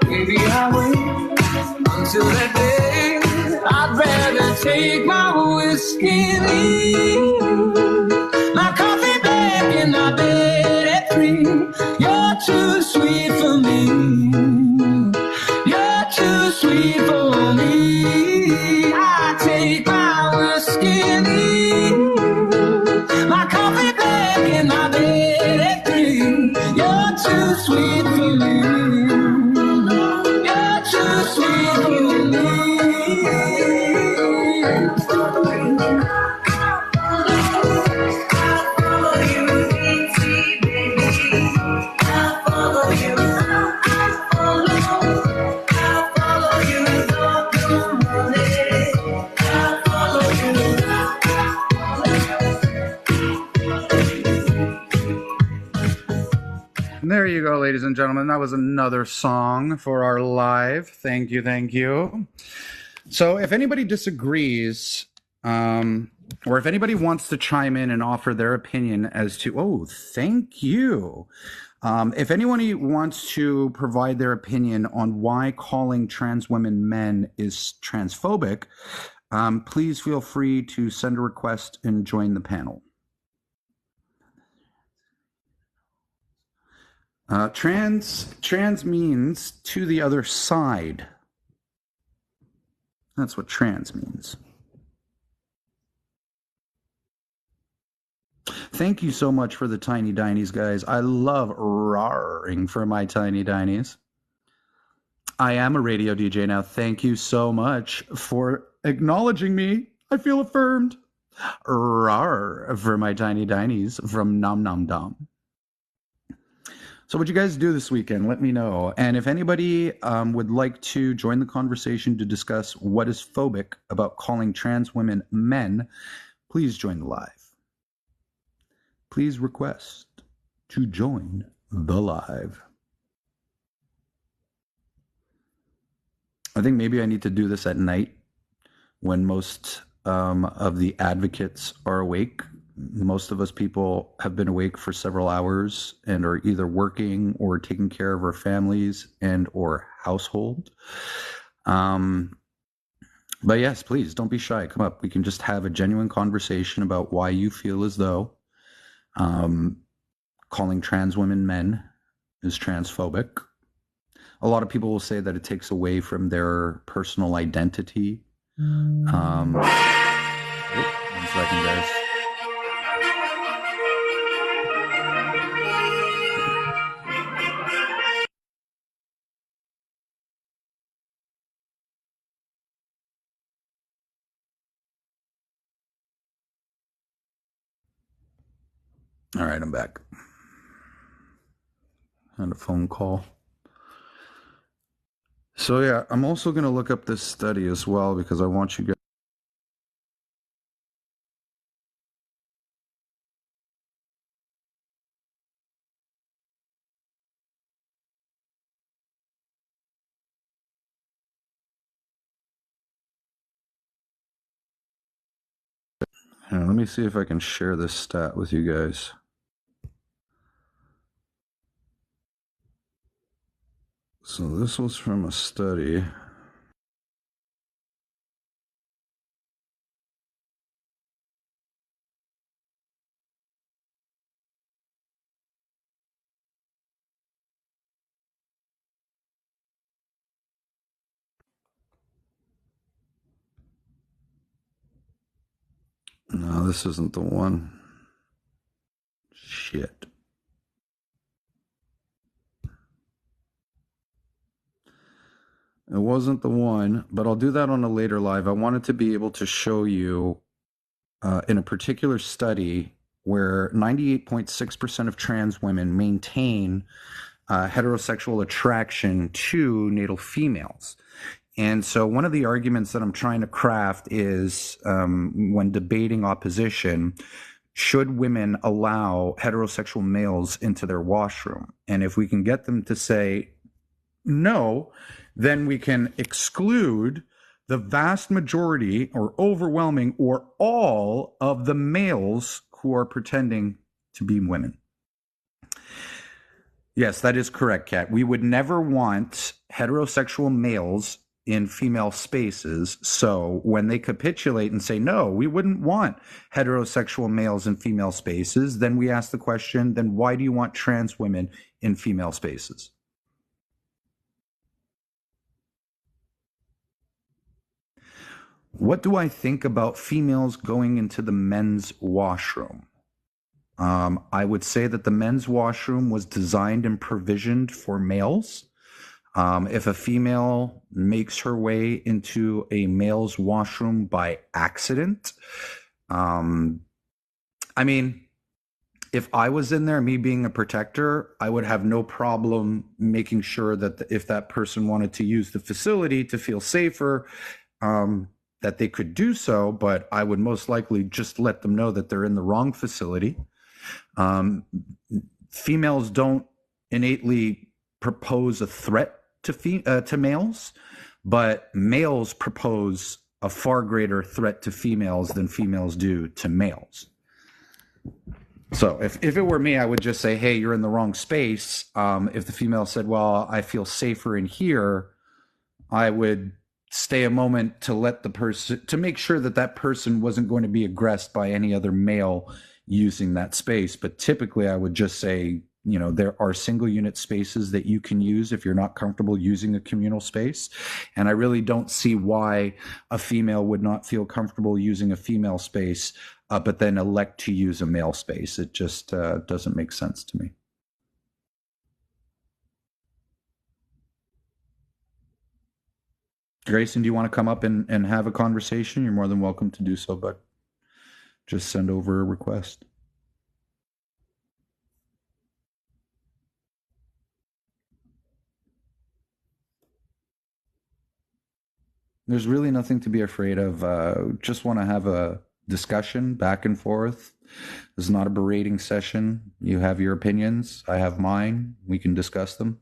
maybe I'll wait until that day. I'd rather take my whiskey and leave my coffee bag in my bed at 3. You're too sweet for me. You're too sweet for me. I take my whiskey and leave my coffee bag in my bed at 3. You're too sweet for me. You're too sweet for me. And there you go, ladies and gentlemen. That was another song for our live. Thank you, thank you. So if anybody disagrees, or if anybody wants to chime in and offer their opinion as to, oh, thank you. If anyone wants to provide their opinion on why calling trans women men is transphobic, please feel free to send a request and join the panel. Trans means to the other side. That's what trans means. Thank you so much for the tiny dinies, guys. I love roaring for my tiny dinies. I am a radio DJ now. Thank you so much for acknowledging me. I feel affirmed. Rar for my tiny dinies from Nom Nom Dom. So what'd you guys do this weekend? Let me know. And if anybody would like to join the conversation to discuss what is phobic about calling trans women men, please join the live. Please request to join the live. I think maybe I need to do this at night when most of the advocates are awake. Most of us people have been awake for several hours and are either working or taking care of our families and or household. But yes, please don't be shy. Come up. We can just have a genuine conversation about why you feel as though calling trans women men is transphobic. A lot of people will say that it takes away from their personal identity. One second, guys. All right, I'm back. On a phone call. So yeah, I'm also going to look up this study as well because I want you guys. Let me see if I can share this stat with you guys. So this was from a study. No, this isn't the one. Shit. It wasn't the one, but I'll do that on a later live. I wanted to be able to show you in a particular study where 98.6% of trans women maintain heterosexual attraction to natal females. And so one of the arguments that I'm trying to craft is when debating opposition, should women allow heterosexual males into their washroom? And if we can get them to say no, then we can exclude the vast majority or overwhelming or all of the males who are pretending to be women. Yes, that is correct, Kat. We would never want heterosexual males in female spaces. So when they capitulate and say, no, we wouldn't want heterosexual males in female spaces, then we ask the question, then why do you want trans women in female spaces? What do I think about females going into the men's washroom? I would say that the men's washroom was designed and provisioned for males. If a female makes her way into a male's washroom by accident, I mean, if I was in there, me being a protector, I would have no problem making sure that if that person wanted to use the facility to feel safer, that they could do so, but I would most likely just let them know that they're in the wrong facility. Females don't innately propose a threat to males, but males propose a far greater threat to females than females do to males. So if it were me, I would just say, hey, you're in the wrong space. If the female said, well, I feel safer in here, I would stay a moment to let the person, to make sure that that person wasn't going to be aggressed by any other male using that space. But typically I would just say, you know, there are single unit spaces that you can use if you're not comfortable using a communal space. And I really don't see why a female would not feel comfortable using a female space, but then elect to use a male space. It just doesn't make sense to me. Grayson, do you want to come up and have a conversation? You're more than welcome to do so, but just send over a request. There's really nothing to be afraid of. Just want to have a discussion back and forth. This is not a berating session. You have your opinions. I have mine. We can discuss them.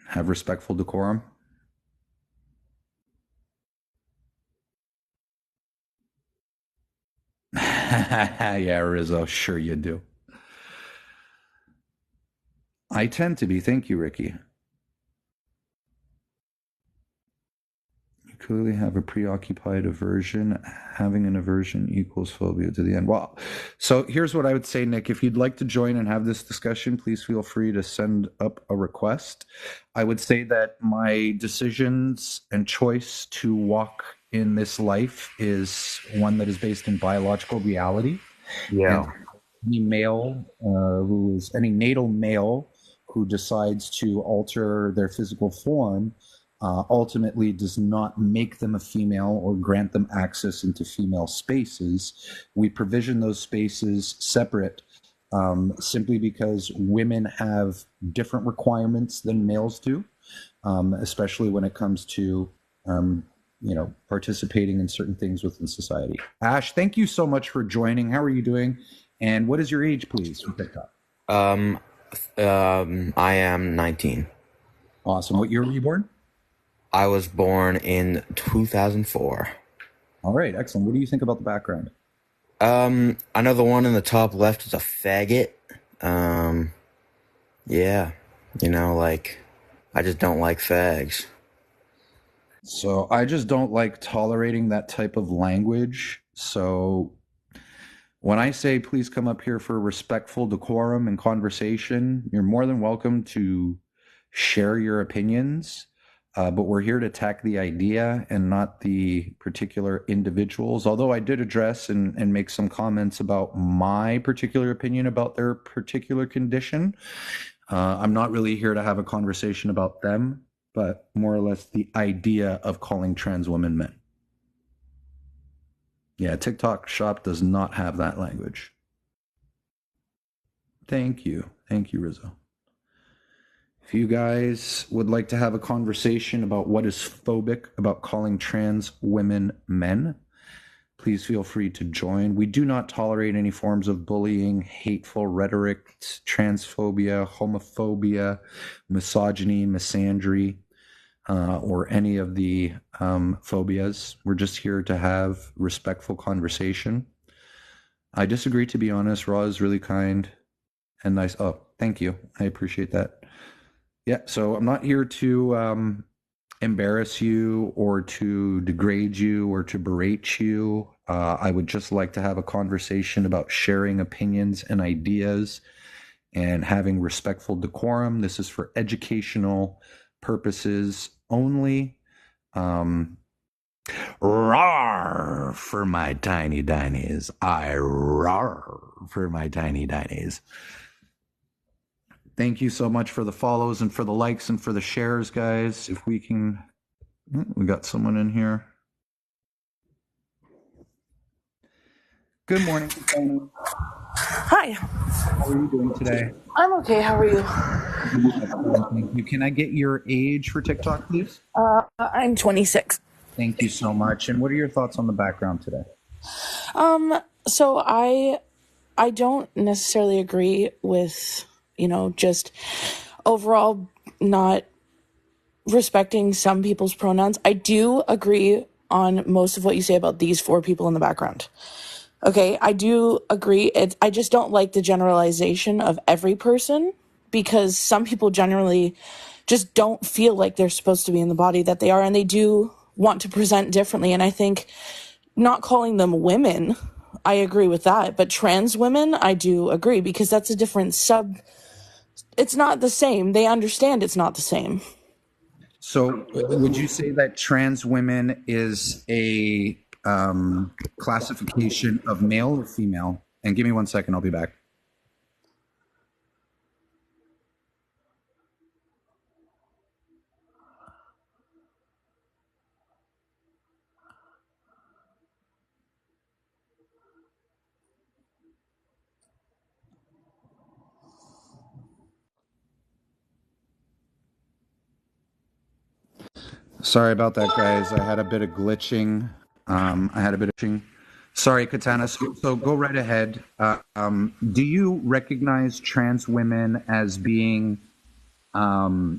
Have respectful decorum. Yeah, Rizzo. Sure you do. I tend to be. Thank you, Ricky. You clearly have a preoccupied aversion. Having an aversion equals phobia to the end. Well, so here's what I would say, Nick. If you'd like to join and have this discussion, please feel free to send up a request. I would say that my decisions and choice to walk in this life is one that is based in biological reality. Yeah. And any natal male who decides to alter their physical form ultimately does not make them a female or grant them access into female spaces. We provision those spaces separate simply because women have different requirements than males do, especially when it comes to participating in certain things within society. Ash, thank you so much for joining. How are you doing? And what is your age, please, for TikTok? I am 19. Awesome. What year were you born? I was born in 2004. All right, excellent. What do you think about the background? I know the one in the top left is a faggot. Yeah, I just don't like fags. So I just don't like tolerating that type of language. So when I say please come up here for respectful decorum and conversation, you're more than welcome to share your opinions. But we're here to attack the idea and not the particular individuals. Although I did address and make some comments about my particular opinion about their particular condition. I'm not really here to have a conversation about them, but more or less the idea of calling trans women men. Yeah, TikTok shop does not have that language. Thank you. Thank you, Rizzo. If you guys would like to have a conversation about what is phobic about calling trans women men, please feel free to join. We do not tolerate any forms of bullying, hateful rhetoric, transphobia, homophobia, misogyny, misandry, or any of the phobias. We're just here to have respectful conversation. I disagree, to be honest. Raw is really kind and nice. Oh, thank you. I appreciate that. Yeah, so I'm not here to embarrass you or to degrade you or to berate you. I would just like to have a conversation about sharing opinions and ideas and having respectful decorum. This is for educational purposes only. Roar for my tiny dinies. I roar for my tiny dinies. Thank you so much for the follows and for the likes and for the shares, guys. If we can, we got someone in here. Good morning, Tony. Hi. How are you doing today? I'm okay. How are you? Thank you. Can I get your age for TikTok, please? I'm 26. Thank you so much. And what are your thoughts on the background today? So I don't necessarily agree with, just overall not respecting some people's pronouns. I do agree on most of what you say about these 4 people in the background. Okay, I do agree. I just don't like the generalization of every person, because some people generally just don't feel like they're supposed to be in the body that they are, and they do want to present differently. And I think not calling them women, I agree with that. But trans women, I do agree, because that's a different it's not the same. They understand it's not the same. So would you say that trans women is a classification of male or female? And give me 1 second, I'll be back. Sorry about that, guys. I had a bit of glitching. Sorry, Katana. So go right ahead. Do you recognize trans women as being a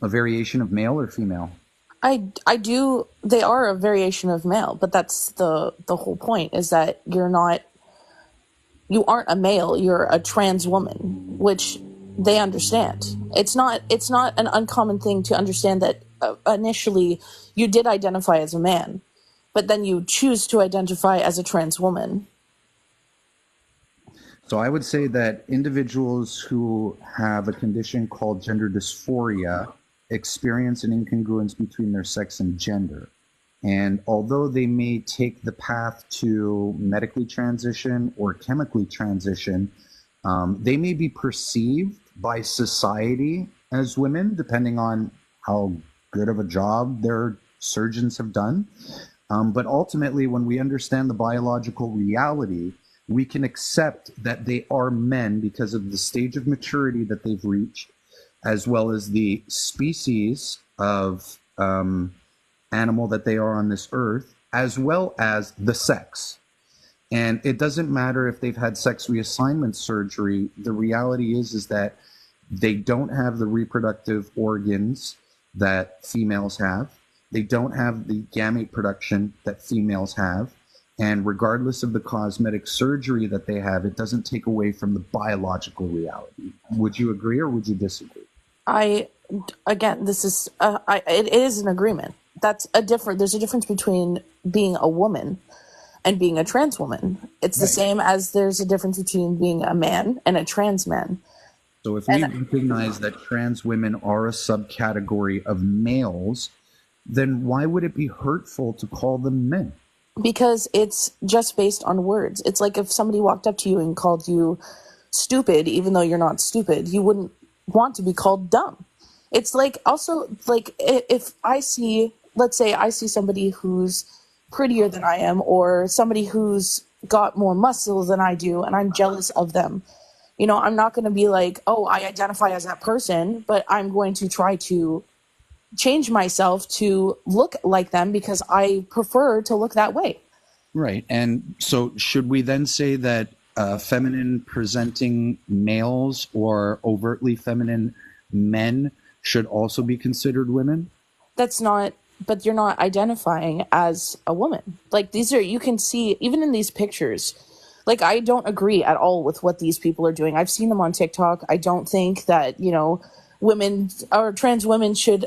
variation of male or female? I do. They are a variation of male, but that's the whole point, is that you aren't a male, you're a trans woman, which they understand. It's not an uncommon thing to understand that initially you did identify as a man, but then you choose to identify as a trans woman. So I would say that individuals who have a condition called gender dysphoria experience an incongruence between their sex and gender. And although they may take the path to medically transition or chemically transition, they may be perceived by society as women, depending on how good of a job their surgeons have done. But ultimately, when we understand the biological reality, we can accept that they are men because of the stage of maturity that they've reached, as well as the species of animal that they are on this earth, as well as the sex. And it doesn't matter if they've had sex reassignment surgery. The reality is that they don't have the reproductive organs that females have. They don't have the gamete production that females have. And regardless of the cosmetic surgery that they have, it doesn't take away from the biological reality. Would you agree or would you disagree? This is it is an agreement. There's a difference between being a woman and being a trans woman. It's the same as there's a difference between being a man and a trans man. So if we recognize that trans women are a subcategory of males, then why would it be hurtful to call them men? Because it's just based on words. It's like if somebody walked up to you and called you stupid, even though you're not stupid, you wouldn't want to be called dumb. It's like, also, like, if let's say I see somebody who's prettier than I am, or somebody who's got more muscle than I do, and I'm jealous of them, I'm not going to be like, oh, I identify as that person, but I'm going to try to change myself to look like them because I prefer to look that way. Right. And so should we then say that feminine presenting males or overtly feminine men should also be considered women? But you're not identifying as a woman. Like, you can see, even in these pictures, like, I don't agree at all with what these people are doing. I've seen them on TikTok. I don't think that, women or trans women should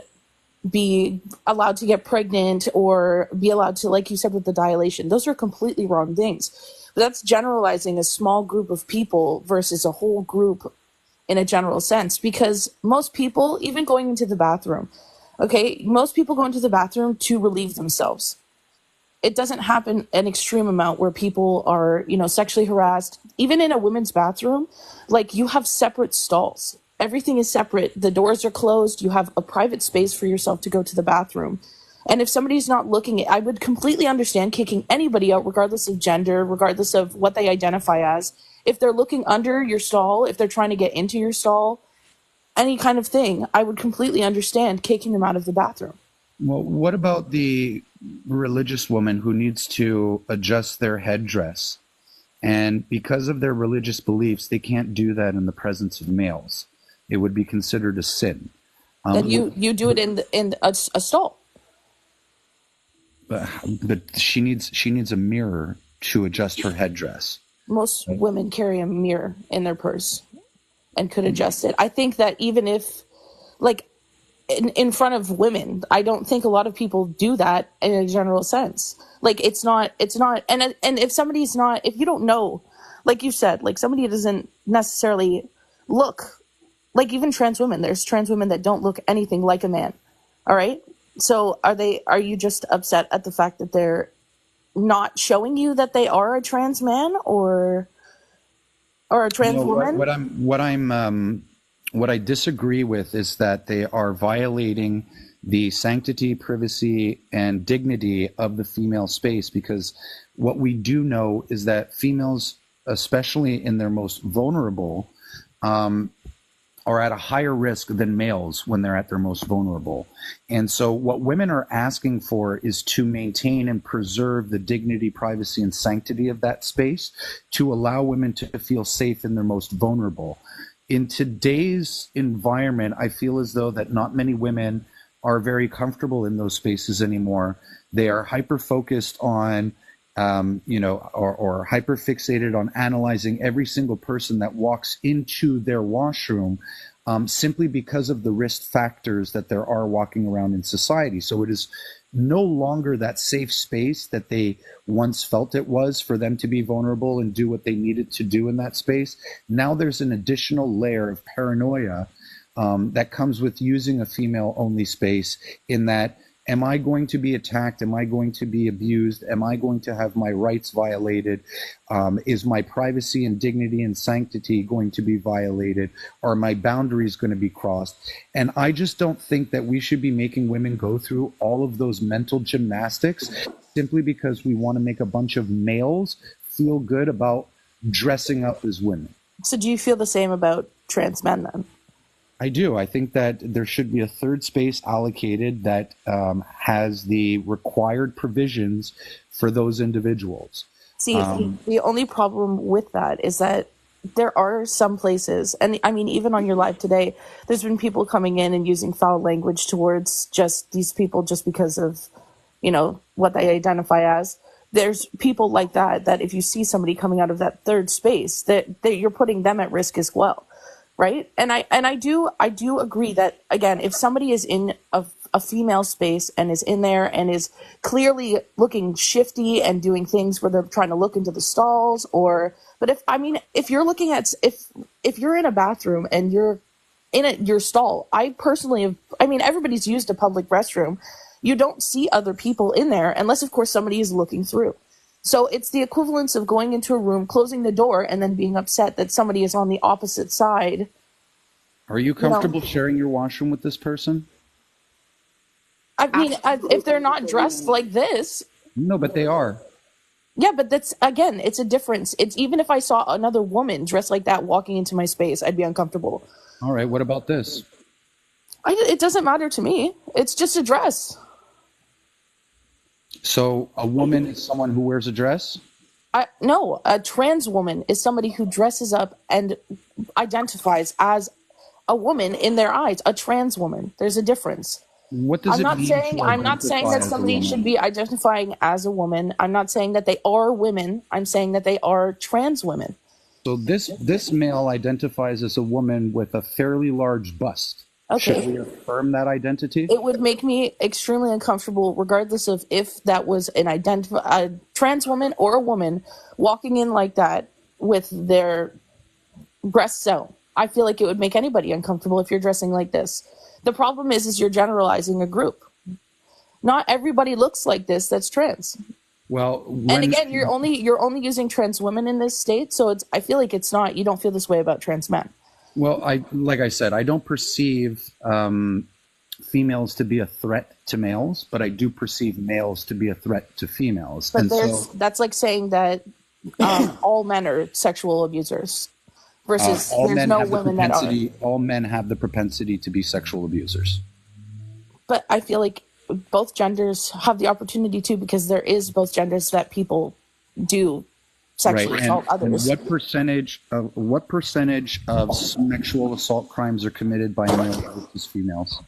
be allowed to get pregnant or be allowed to, like you said, with the dilation. Those are completely wrong things. But that's generalizing a small group of people versus a whole group in a general sense, because most people, even going into the bathroom, most people go into the bathroom to relieve themselves. It doesn't happen an extreme amount where people are, sexually harassed. Even in a women's bathroom, like, you have separate stalls. Everything is separate. The doors are closed. You have a private space for yourself to go to the bathroom. And if somebody's not looking, I would completely understand kicking anybody out, regardless of gender, regardless of what they identify as. If they're looking under your stall, if they're trying to get into your stall, any kind of thing, I would completely understand kicking them out of the bathroom. Well, what about the religious woman who needs to adjust their headdress? And because of their religious beliefs, they can't do that in the presence of males. It would be considered a sin. Then you do it in a stall. But she needs a mirror to adjust her headdress. Most women carry a mirror in their purse and could adjust it. I think that even if, like, in front of women, I don't think a lot of people do that in a general sense. Like, it's not, and if somebody's not, if you don't know, like you said, like, somebody doesn't necessarily look, like, even trans women, there's trans women that don't look anything like a man. All right. So are you just upset at the fact that they're not showing you that they are a trans man or a trans woman? What I disagree with is that they are violating the sanctity, privacy, and dignity of the female space, because what we do know is that females, especially in their most vulnerable, are at a higher risk than males when they're at their most vulnerable. And so what women are asking for is to maintain and preserve the dignity, privacy, and sanctity of that space, to allow women to feel safe in their most vulnerable. In today's environment, I feel as though that not many women are very comfortable in those spaces anymore. They are hyper-focused on or hyper fixated on analyzing every single person that walks into their washroom, simply because of the risk factors that there are walking around in society. So it is no longer that safe space that they once felt it was for them to be vulnerable and do what they needed to do in that space. Now there's an additional layer of paranoia that comes with using a female-only space, in that, am I going to be attacked? Am I going to be abused? Am I going to have my rights violated? Is my privacy and dignity and sanctity going to be violated? Are my boundaries going to be crossed? And I just don't think that we should be making women go through all of those mental gymnastics simply because we want to make a bunch of males feel good about dressing up as women. So do you feel the same about trans men then? I do. I think that there should be a third space allocated that has the required provisions for those individuals. See, the only problem with that is that there are some places, and I mean, even on your live today, there's been people coming in and using foul language towards just these people just because of, what they identify as. There's people like that if you see somebody coming out of that third space, that you're putting them at risk as well. Right. And I do agree that, again, if somebody is in a female space and is in there and is clearly looking shifty and doing things where they're trying to look into the stalls, but if you're looking at, if you're in a bathroom and you're in your stall, everybody's used a public restroom. You don't see other people in there unless, of course, somebody is looking through. So it's the equivalence of going into a room, closing the door, and then being upset that somebody is on the opposite side. Are you comfortable sharing your washroom with this person? I mean, if they're not dressed like this. No, but they are. Yeah, but it's a difference. It's even if I saw another woman dressed like that walking into my space, I'd be uncomfortable. All right, what about this? It doesn't matter to me. It's just a dress. So a woman is someone who wears a dress? No, a trans woman is somebody who dresses up and identifies as a woman in their eyes. A trans woman. There's a difference. What does I'm not saying that somebody should be identifying as a woman. I'm not saying that they are women. I'm saying that they are trans women. So this male identifies as a woman with a fairly large bust. Okay. Should we affirm that identity? It would make me extremely uncomfortable, regardless of if that was a trans woman or a woman walking in like that with their breasts out. I feel like it would make anybody uncomfortable if you're dressing like this. The problem is you're generalizing a group. Not everybody looks like this that's trans. Well, and again, you're only using trans women in this state, so I feel like it's not. You don't feel this way about trans men. Well, like I said, I don't perceive females to be a threat to males, but I do perceive males to be a threat to females. But that's like saying that all men are sexual abusers versus there's no women that are. All men have the propensity to be sexual abusers. But I feel like both genders have the opportunity to, because there is both genders that people do sexually assault others. And what percentage of sexual assault crimes are committed by males versus females?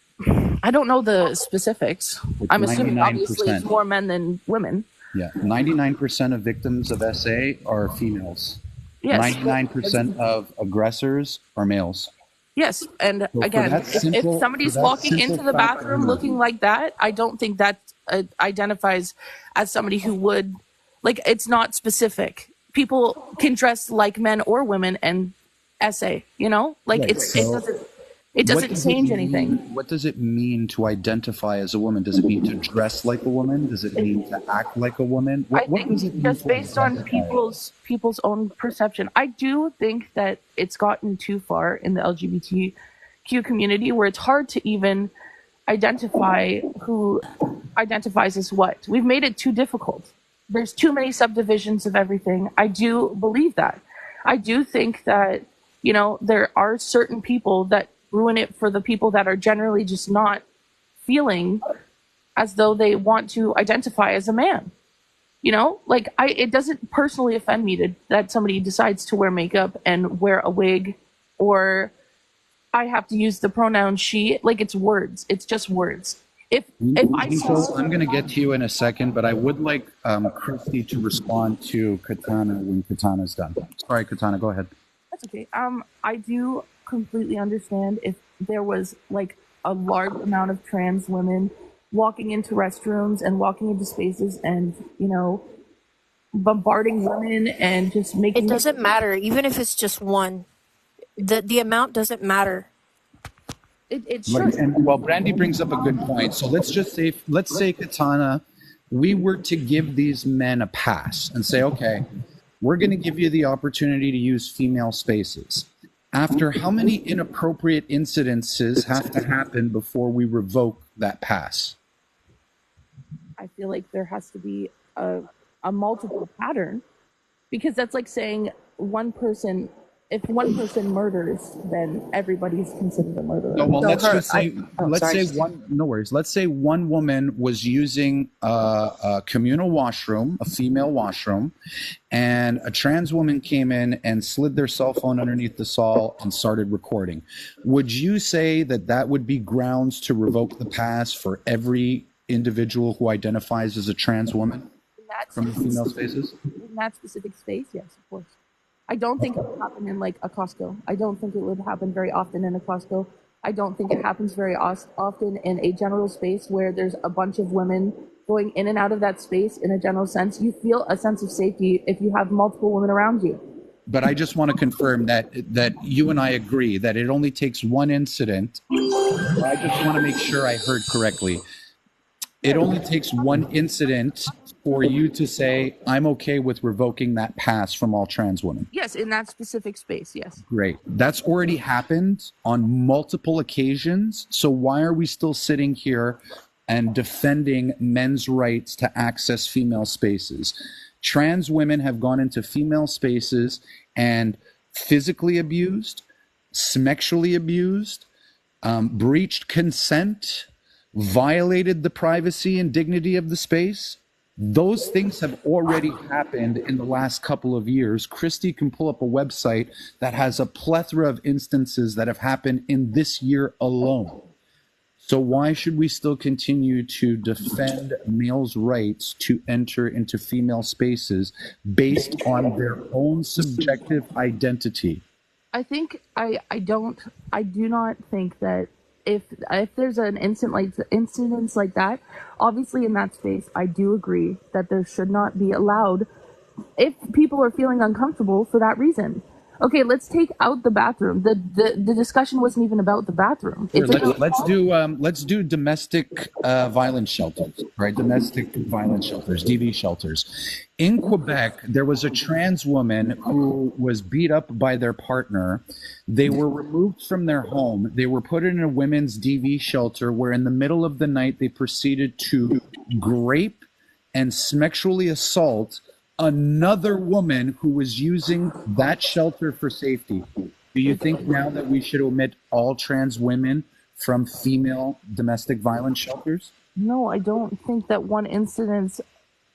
I don't know the specifics. I'm assuming 99%. Obviously it's more men than women. Yeah, 99% of victims of SA are females. Yes, 99% of aggressors are males. Yes, and so again, if somebody's walking into the bathroom looking like that, I don't think that identifies as somebody who would, like, it's not specific. People can dress like men or women and SA, like it doesn't change anything. What does it mean to identify as a woman? Does it mean to dress like a woman? Does it mean to act like a woman? I think just based on people's own perception. I do think that it's gotten too far in the LGBTQ community where it's hard to even identify who identifies as what. We've made it too difficult. There's too many subdivisions of everything. I do believe that. I do think that You know, there are certain people that ruin it for the people that are generally just not feeling as though they want to identify as a man. You know, like it doesn't personally offend me that somebody decides to wear makeup and wear a wig, or I have to use the pronoun she. Like, it's words. It's just words. If I saw, I'm going to get to you in a second, but I would like Christy to respond to Katana when Katana's done. Sorry, Katana, go ahead. That's okay. I do completely understand if there was like a large amount of trans women walking into restrooms and walking into spaces and, you know, bombarding women and just making it doesn't matter, even if it's just one. The amount doesn't matter. It's right. And well, Brandy brings up a good point. So let's say, Katana, we were to give these men a pass and say, okay, we're going to give you the opportunity to use female spaces. After how many inappropriate incidences have to happen before we revoke that pass? I feel like there has to be a multiple pattern, because that's like saying if one person murders, then everybody's considered a murderer. No, well, let's say one woman was using a communal washroom, a female washroom, and a trans woman came in and slid their cell phone underneath the stall and started recording. Would you say that would be grounds to revoke the pass for every individual who identifies as a trans woman from the female spaces? In that specific space, yes, of course. I don't think it would happen in like a Costco. I don't think it would happen very often in a Costco. I don't think it happens very often in a general space where there's a bunch of women going in and out of that space in a general sense. You feel a sense of safety if you have multiple women around you. But I just want to confirm that you and I agree that it only takes one incident. I just want to make sure I heard correctly. It only takes one incident for you to say, I'm okay with revoking that pass from all trans women. Yes, in that specific space, yes. Great. That's already happened on multiple occasions. So why are we still sitting here and defending men's rights to access female spaces? Trans women have gone into female spaces and physically abused, sexually abused, breached consent, violated the privacy and dignity of the space. Those things have already happened in the last couple of years. Christy can pull up a website that has a plethora of instances that have happened in this year alone. So why should we still continue to defend males' rights to enter into female spaces based on their own subjective identity? I do not think that if there's an incidents like that, obviously in that space, I do agree that there should not be allowed if people are feeling uncomfortable for that reason. Okay, let's take out the bathroom. The discussion wasn't even about the bathroom. Sure, let's do domestic violence shelters, right? Domestic violence shelters, DV shelters. In Quebec, there was a trans woman who was beat up by their partner. They were removed from their home. They were put in a women's DV shelter where in the middle of the night they proceeded to grape and sexually assault another woman who was using that shelter for safety. Do you think now that we should omit all trans women from female domestic violence shelters? No, I don't think that one incident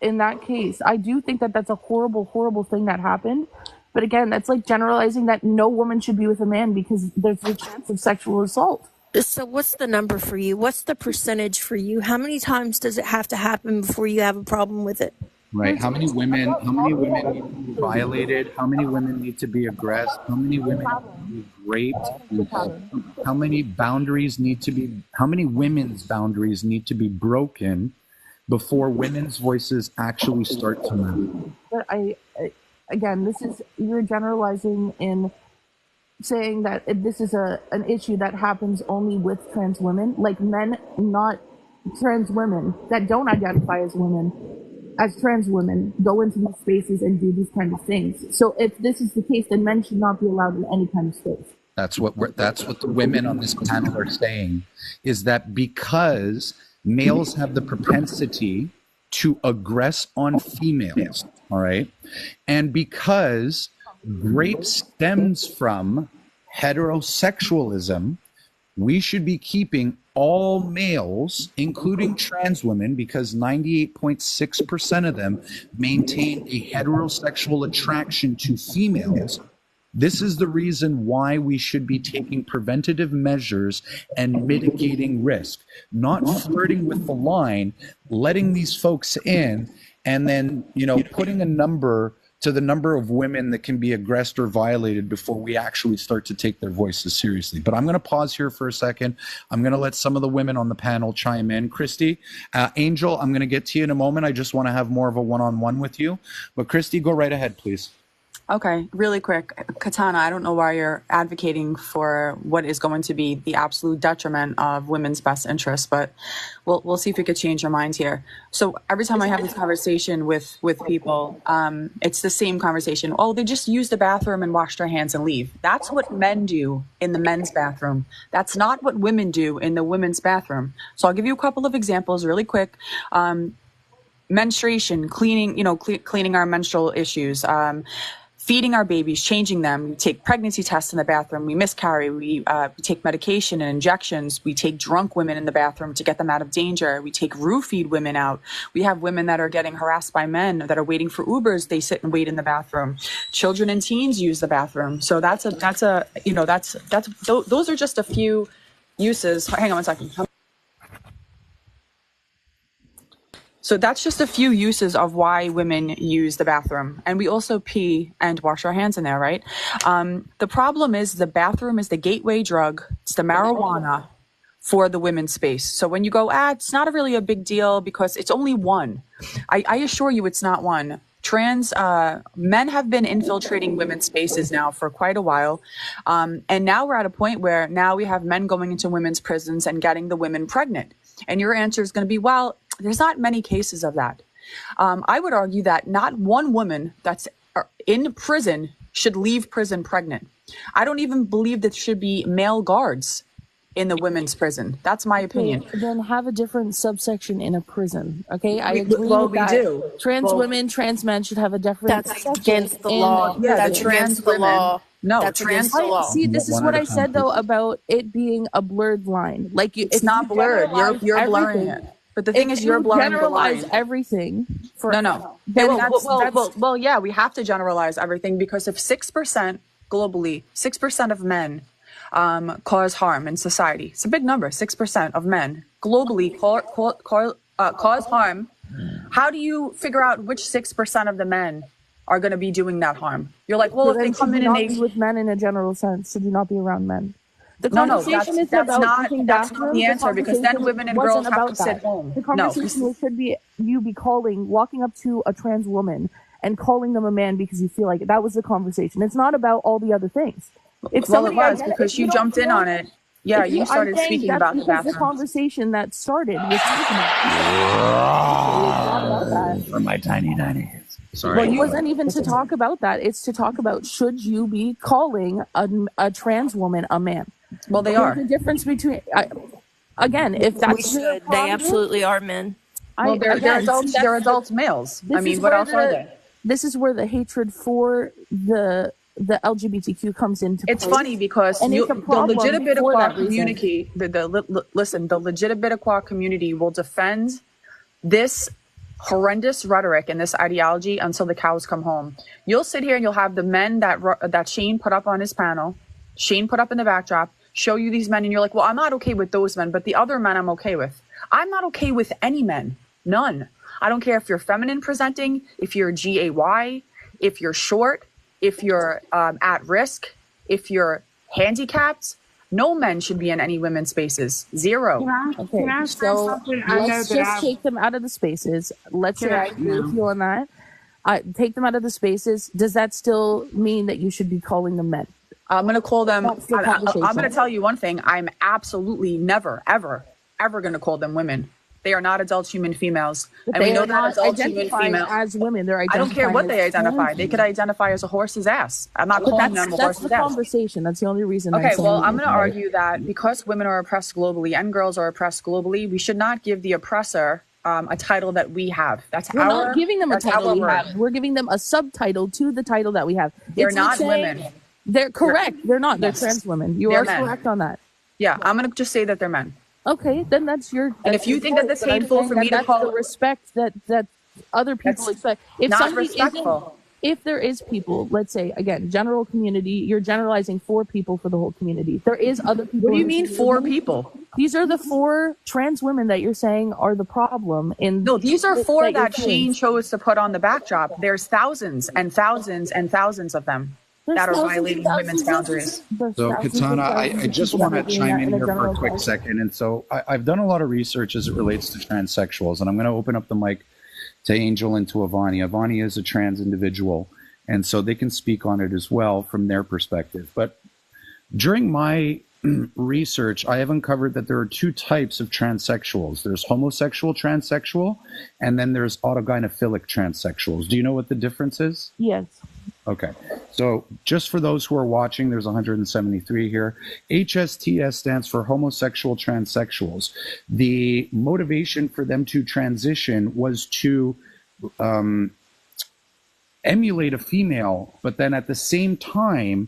in that case. I do think that that's a horrible, horrible thing that happened. But again, that's like generalizing that no woman should be with a man because there's a chance of sexual assault. So what's the number for you? What's the percentage for you? How many times does it have to happen before you have a problem with it? Right. How many women need to be violated? How many women need to be aggressed? How many women need to be raped? How many women's boundaries need to be broken before women's voices actually start to move? But again, you're generalizing in saying that this is an issue that happens only with trans women, like men, not trans women that don't identify as women. As trans women go into these spaces and do these kind of things. So if this is the case, then men should not be allowed in any kind of space. That's what the women on this panel are saying, is that because males have the propensity to aggress on females, all right, and because Grape stems from heterosexualism. We should be keeping all males, including trans women, because 98.6% of them maintain a heterosexual attraction to females. This is the reason why we should be taking preventative measures and mitigating risk, not flirting with the line, letting these folks in, and then, putting a number to the number of women that can be aggressed or violated before we actually start to take their voices seriously. But I'm going to pause here for a second. I'm going to let some of the women on the panel chime in. Christy, Angel, I'm going to get to you in a moment. I just want to have more of a one-on-one with you. But Christy, go right ahead, please. Okay, really quick. Katana, I don't know why you're advocating for what is going to be the absolute detriment of women's best interests, but we'll see if we could change your mind here. So every time I have this conversation with people, it's the same conversation. Oh, they just use the bathroom and wash their hands and leave. That's what men do in the men's bathroom. That's not what women do in the women's bathroom. So I'll give you a couple of examples really quick. Menstruation, cleaning, cleaning our menstrual issues, feeding our babies, changing them. We take pregnancy tests in the bathroom. We miscarry. We take medication and injections. We take drunk women in the bathroom to get them out of danger. We take roofie women out. We have women that are getting harassed by men that are waiting for Ubers. They sit and wait in the bathroom. Children and teens use the bathroom. So those are just a few uses. Hang on one second. So that's just a few uses of why women use the bathroom. And we also pee and wash our hands in there, right? The problem is the bathroom is the gateway drug. It's the marijuana for the women's space. So when you go, it's not really a big deal because it's only one. I assure you it's not one. Trans men have been infiltrating women's spaces now for quite a while. And now we're at a point where now we have men going into women's prisons and getting the women pregnant. And your answer is going to be, well, there's not many cases of that. I would argue that not one woman that's in prison should leave prison pregnant. I don't even believe that there should be male guards in the women's prison. That's my opinion. Okay, then have a different subsection in a prison. Okay, I agree with that. Do. Trans women, trans men should have a different. That's against the law. Yeah, that's against the law. No, that's against the law. See, this is what I said though about it being a blurred line. Like it's not blurred. You're blurring it. But the thing is, you're blurring the line. Generalize everything. No. Well, yeah, we have to generalize everything because if 6% globally, 6% of men cause harm in society. It's a big number. 6% of men globally cause harm. How do you figure out which 6% of the men are going to be doing that harm? You're like, well, if they come in and they with men in a general sense, should you not be around men? The conversation is about that's not the answer because then women and girls have to sit home. The conversation should be you be walking up to a trans woman and calling them a man because you feel like that was the conversation. It's not about all the other things. It was because you jumped in on it. Yeah, you started speaking about the bathroom. The conversation that started was for my tiny. Sorry. Well, it wasn't even to talk about that. It's to talk about should you be calling a trans woman a man? Well, they are. The difference between again, if that's they absolutely are men. Well, they're adults. They're adult males. I mean, what else are they? This is where the hatred for the LGBTQ comes into play. It's funny because the LGBTQ community, the LGBTQ community will defend this horrendous rhetoric and this ideology until the cows come home. You'll sit here and you'll have the men that Shane put up on his panel, Shane put up in the backdrop, show you these men, and you're like, well, I'm not okay with those men, but the other men I'm okay with. I'm not okay with any men. None. I don't care if you're feminine presenting, if you're GAY, if you're short, if you're at risk, if you're handicapped. No men should be in any women's spaces. Zero. Okay, so let's just take them out of the spaces. Let's say I agree with you on that. Take them out of the spaces. Does that still mean that you should be calling them men? I'm going to call them, I'm going to tell you one thing. I'm absolutely never, ever going to call them women. They are not adult human females. But and we know that adult human females as women. They're I don't care what they identify. They could identify as a horse's ass. I'm not calling them a horse's ass. That's the conversation. That's the only reason. Okay, well, I'm going to argue that because women are oppressed globally and girls are oppressed globally, we should not give the oppressor a title that we have. We're not giving them a title we word. have. We're giving them a subtitle to the title that we have. They're It's like not saying- women. They're correct. They're not. Yes. They're trans women. You They're are men. correct on that. Yeah, I'm going to just say that they're men. Okay, then that's your. And if you think that that's hateful for me to that's call the respect that other people expect. If not somebody respectful. if there is people, let's say again, general community, you're generalizing 4 people for the whole community. There is other people. What do you mean 4 people? These are the 4 trans women that you're saying are the problem. No, these are 4 that you're Shane saying. chose to put on the backdrop. There's thousands and thousands and thousands of them that are violating women's boundaries. So, Katana, I just want to chime in here for a quick second. And so I've done a lot of research as it relates to transsexuals, and I'm going to open up the mic to Angel and to Avani. Avani is a trans individual, and so they can speak on it as well from their perspective. But during my research, I have uncovered that there are 2 types of transsexuals. There's homosexual transsexual, and then there's autogynephilic transsexuals. Do you know what the difference is? Yes. Okay. So just for those who are watching, there's 173 here. HSTS stands for homosexual transsexuals. The motivation for them to transition was to emulate a female, but then at the same time,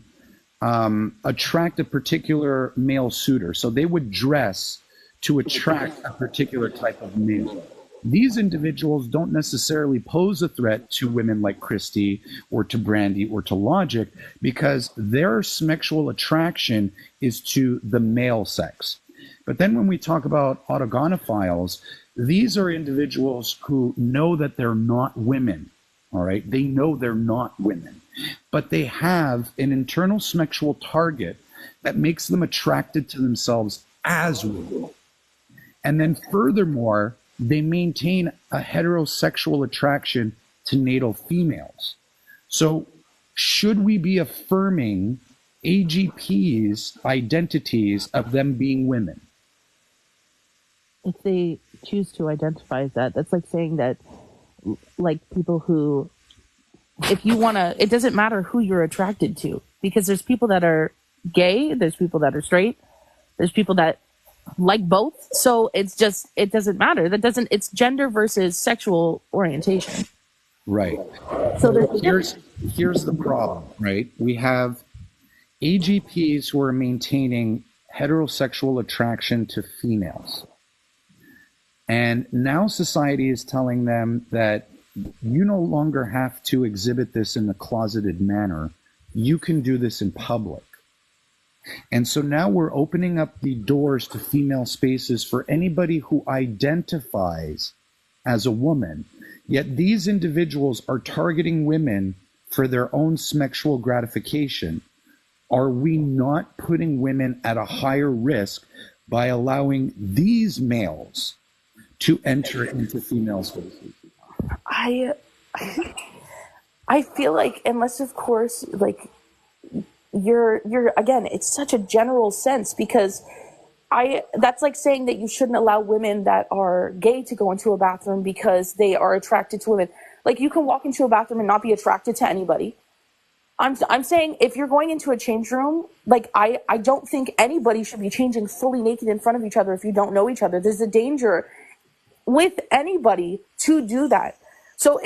attract a particular male suitor. So they would dress to attract a particular type of male. These individuals don't necessarily pose a threat to women like Christy or to Brandy or to Logic because their sexual attraction is to the male sex. But then when we talk about autogynephiles, these are individuals who know that they're not women, all right? They know they're not women, but they have an internal sexual target that makes them attracted to themselves as women. And then furthermore, they maintain a heterosexual attraction to natal females. So should we be affirming AGP's identities of them being women? If they choose to identify as that, that's like saying that, like people who, if you want to, it doesn't matter who you're attracted to, because there's people that are gay, there's people that are straight, there's people that like both. So it's just, it doesn't matter. It's gender versus sexual orientation. Right. So here's the problem, right? We have AGPs who are maintaining heterosexual attraction to females. And now society is telling them that you no longer have to exhibit this in a closeted manner. You can do this in public. And so now we're opening up the doors to female spaces for anybody who identifies as a woman. Yet these individuals are targeting women for their own sexual gratification. Are we not putting women at a higher risk by allowing these males to enter into female spaces? I feel like, unless of course, like, you're again, it's such a general sense, because that's like saying that you shouldn't allow women that are gay to go into a bathroom because they are attracted to women. Like, you can walk into a bathroom and not be attracted to anybody. I'm saying, if you're going into a change room, like, I don't think anybody should be changing fully naked in front of each other if you don't know each other. There's a danger with anybody to do that. So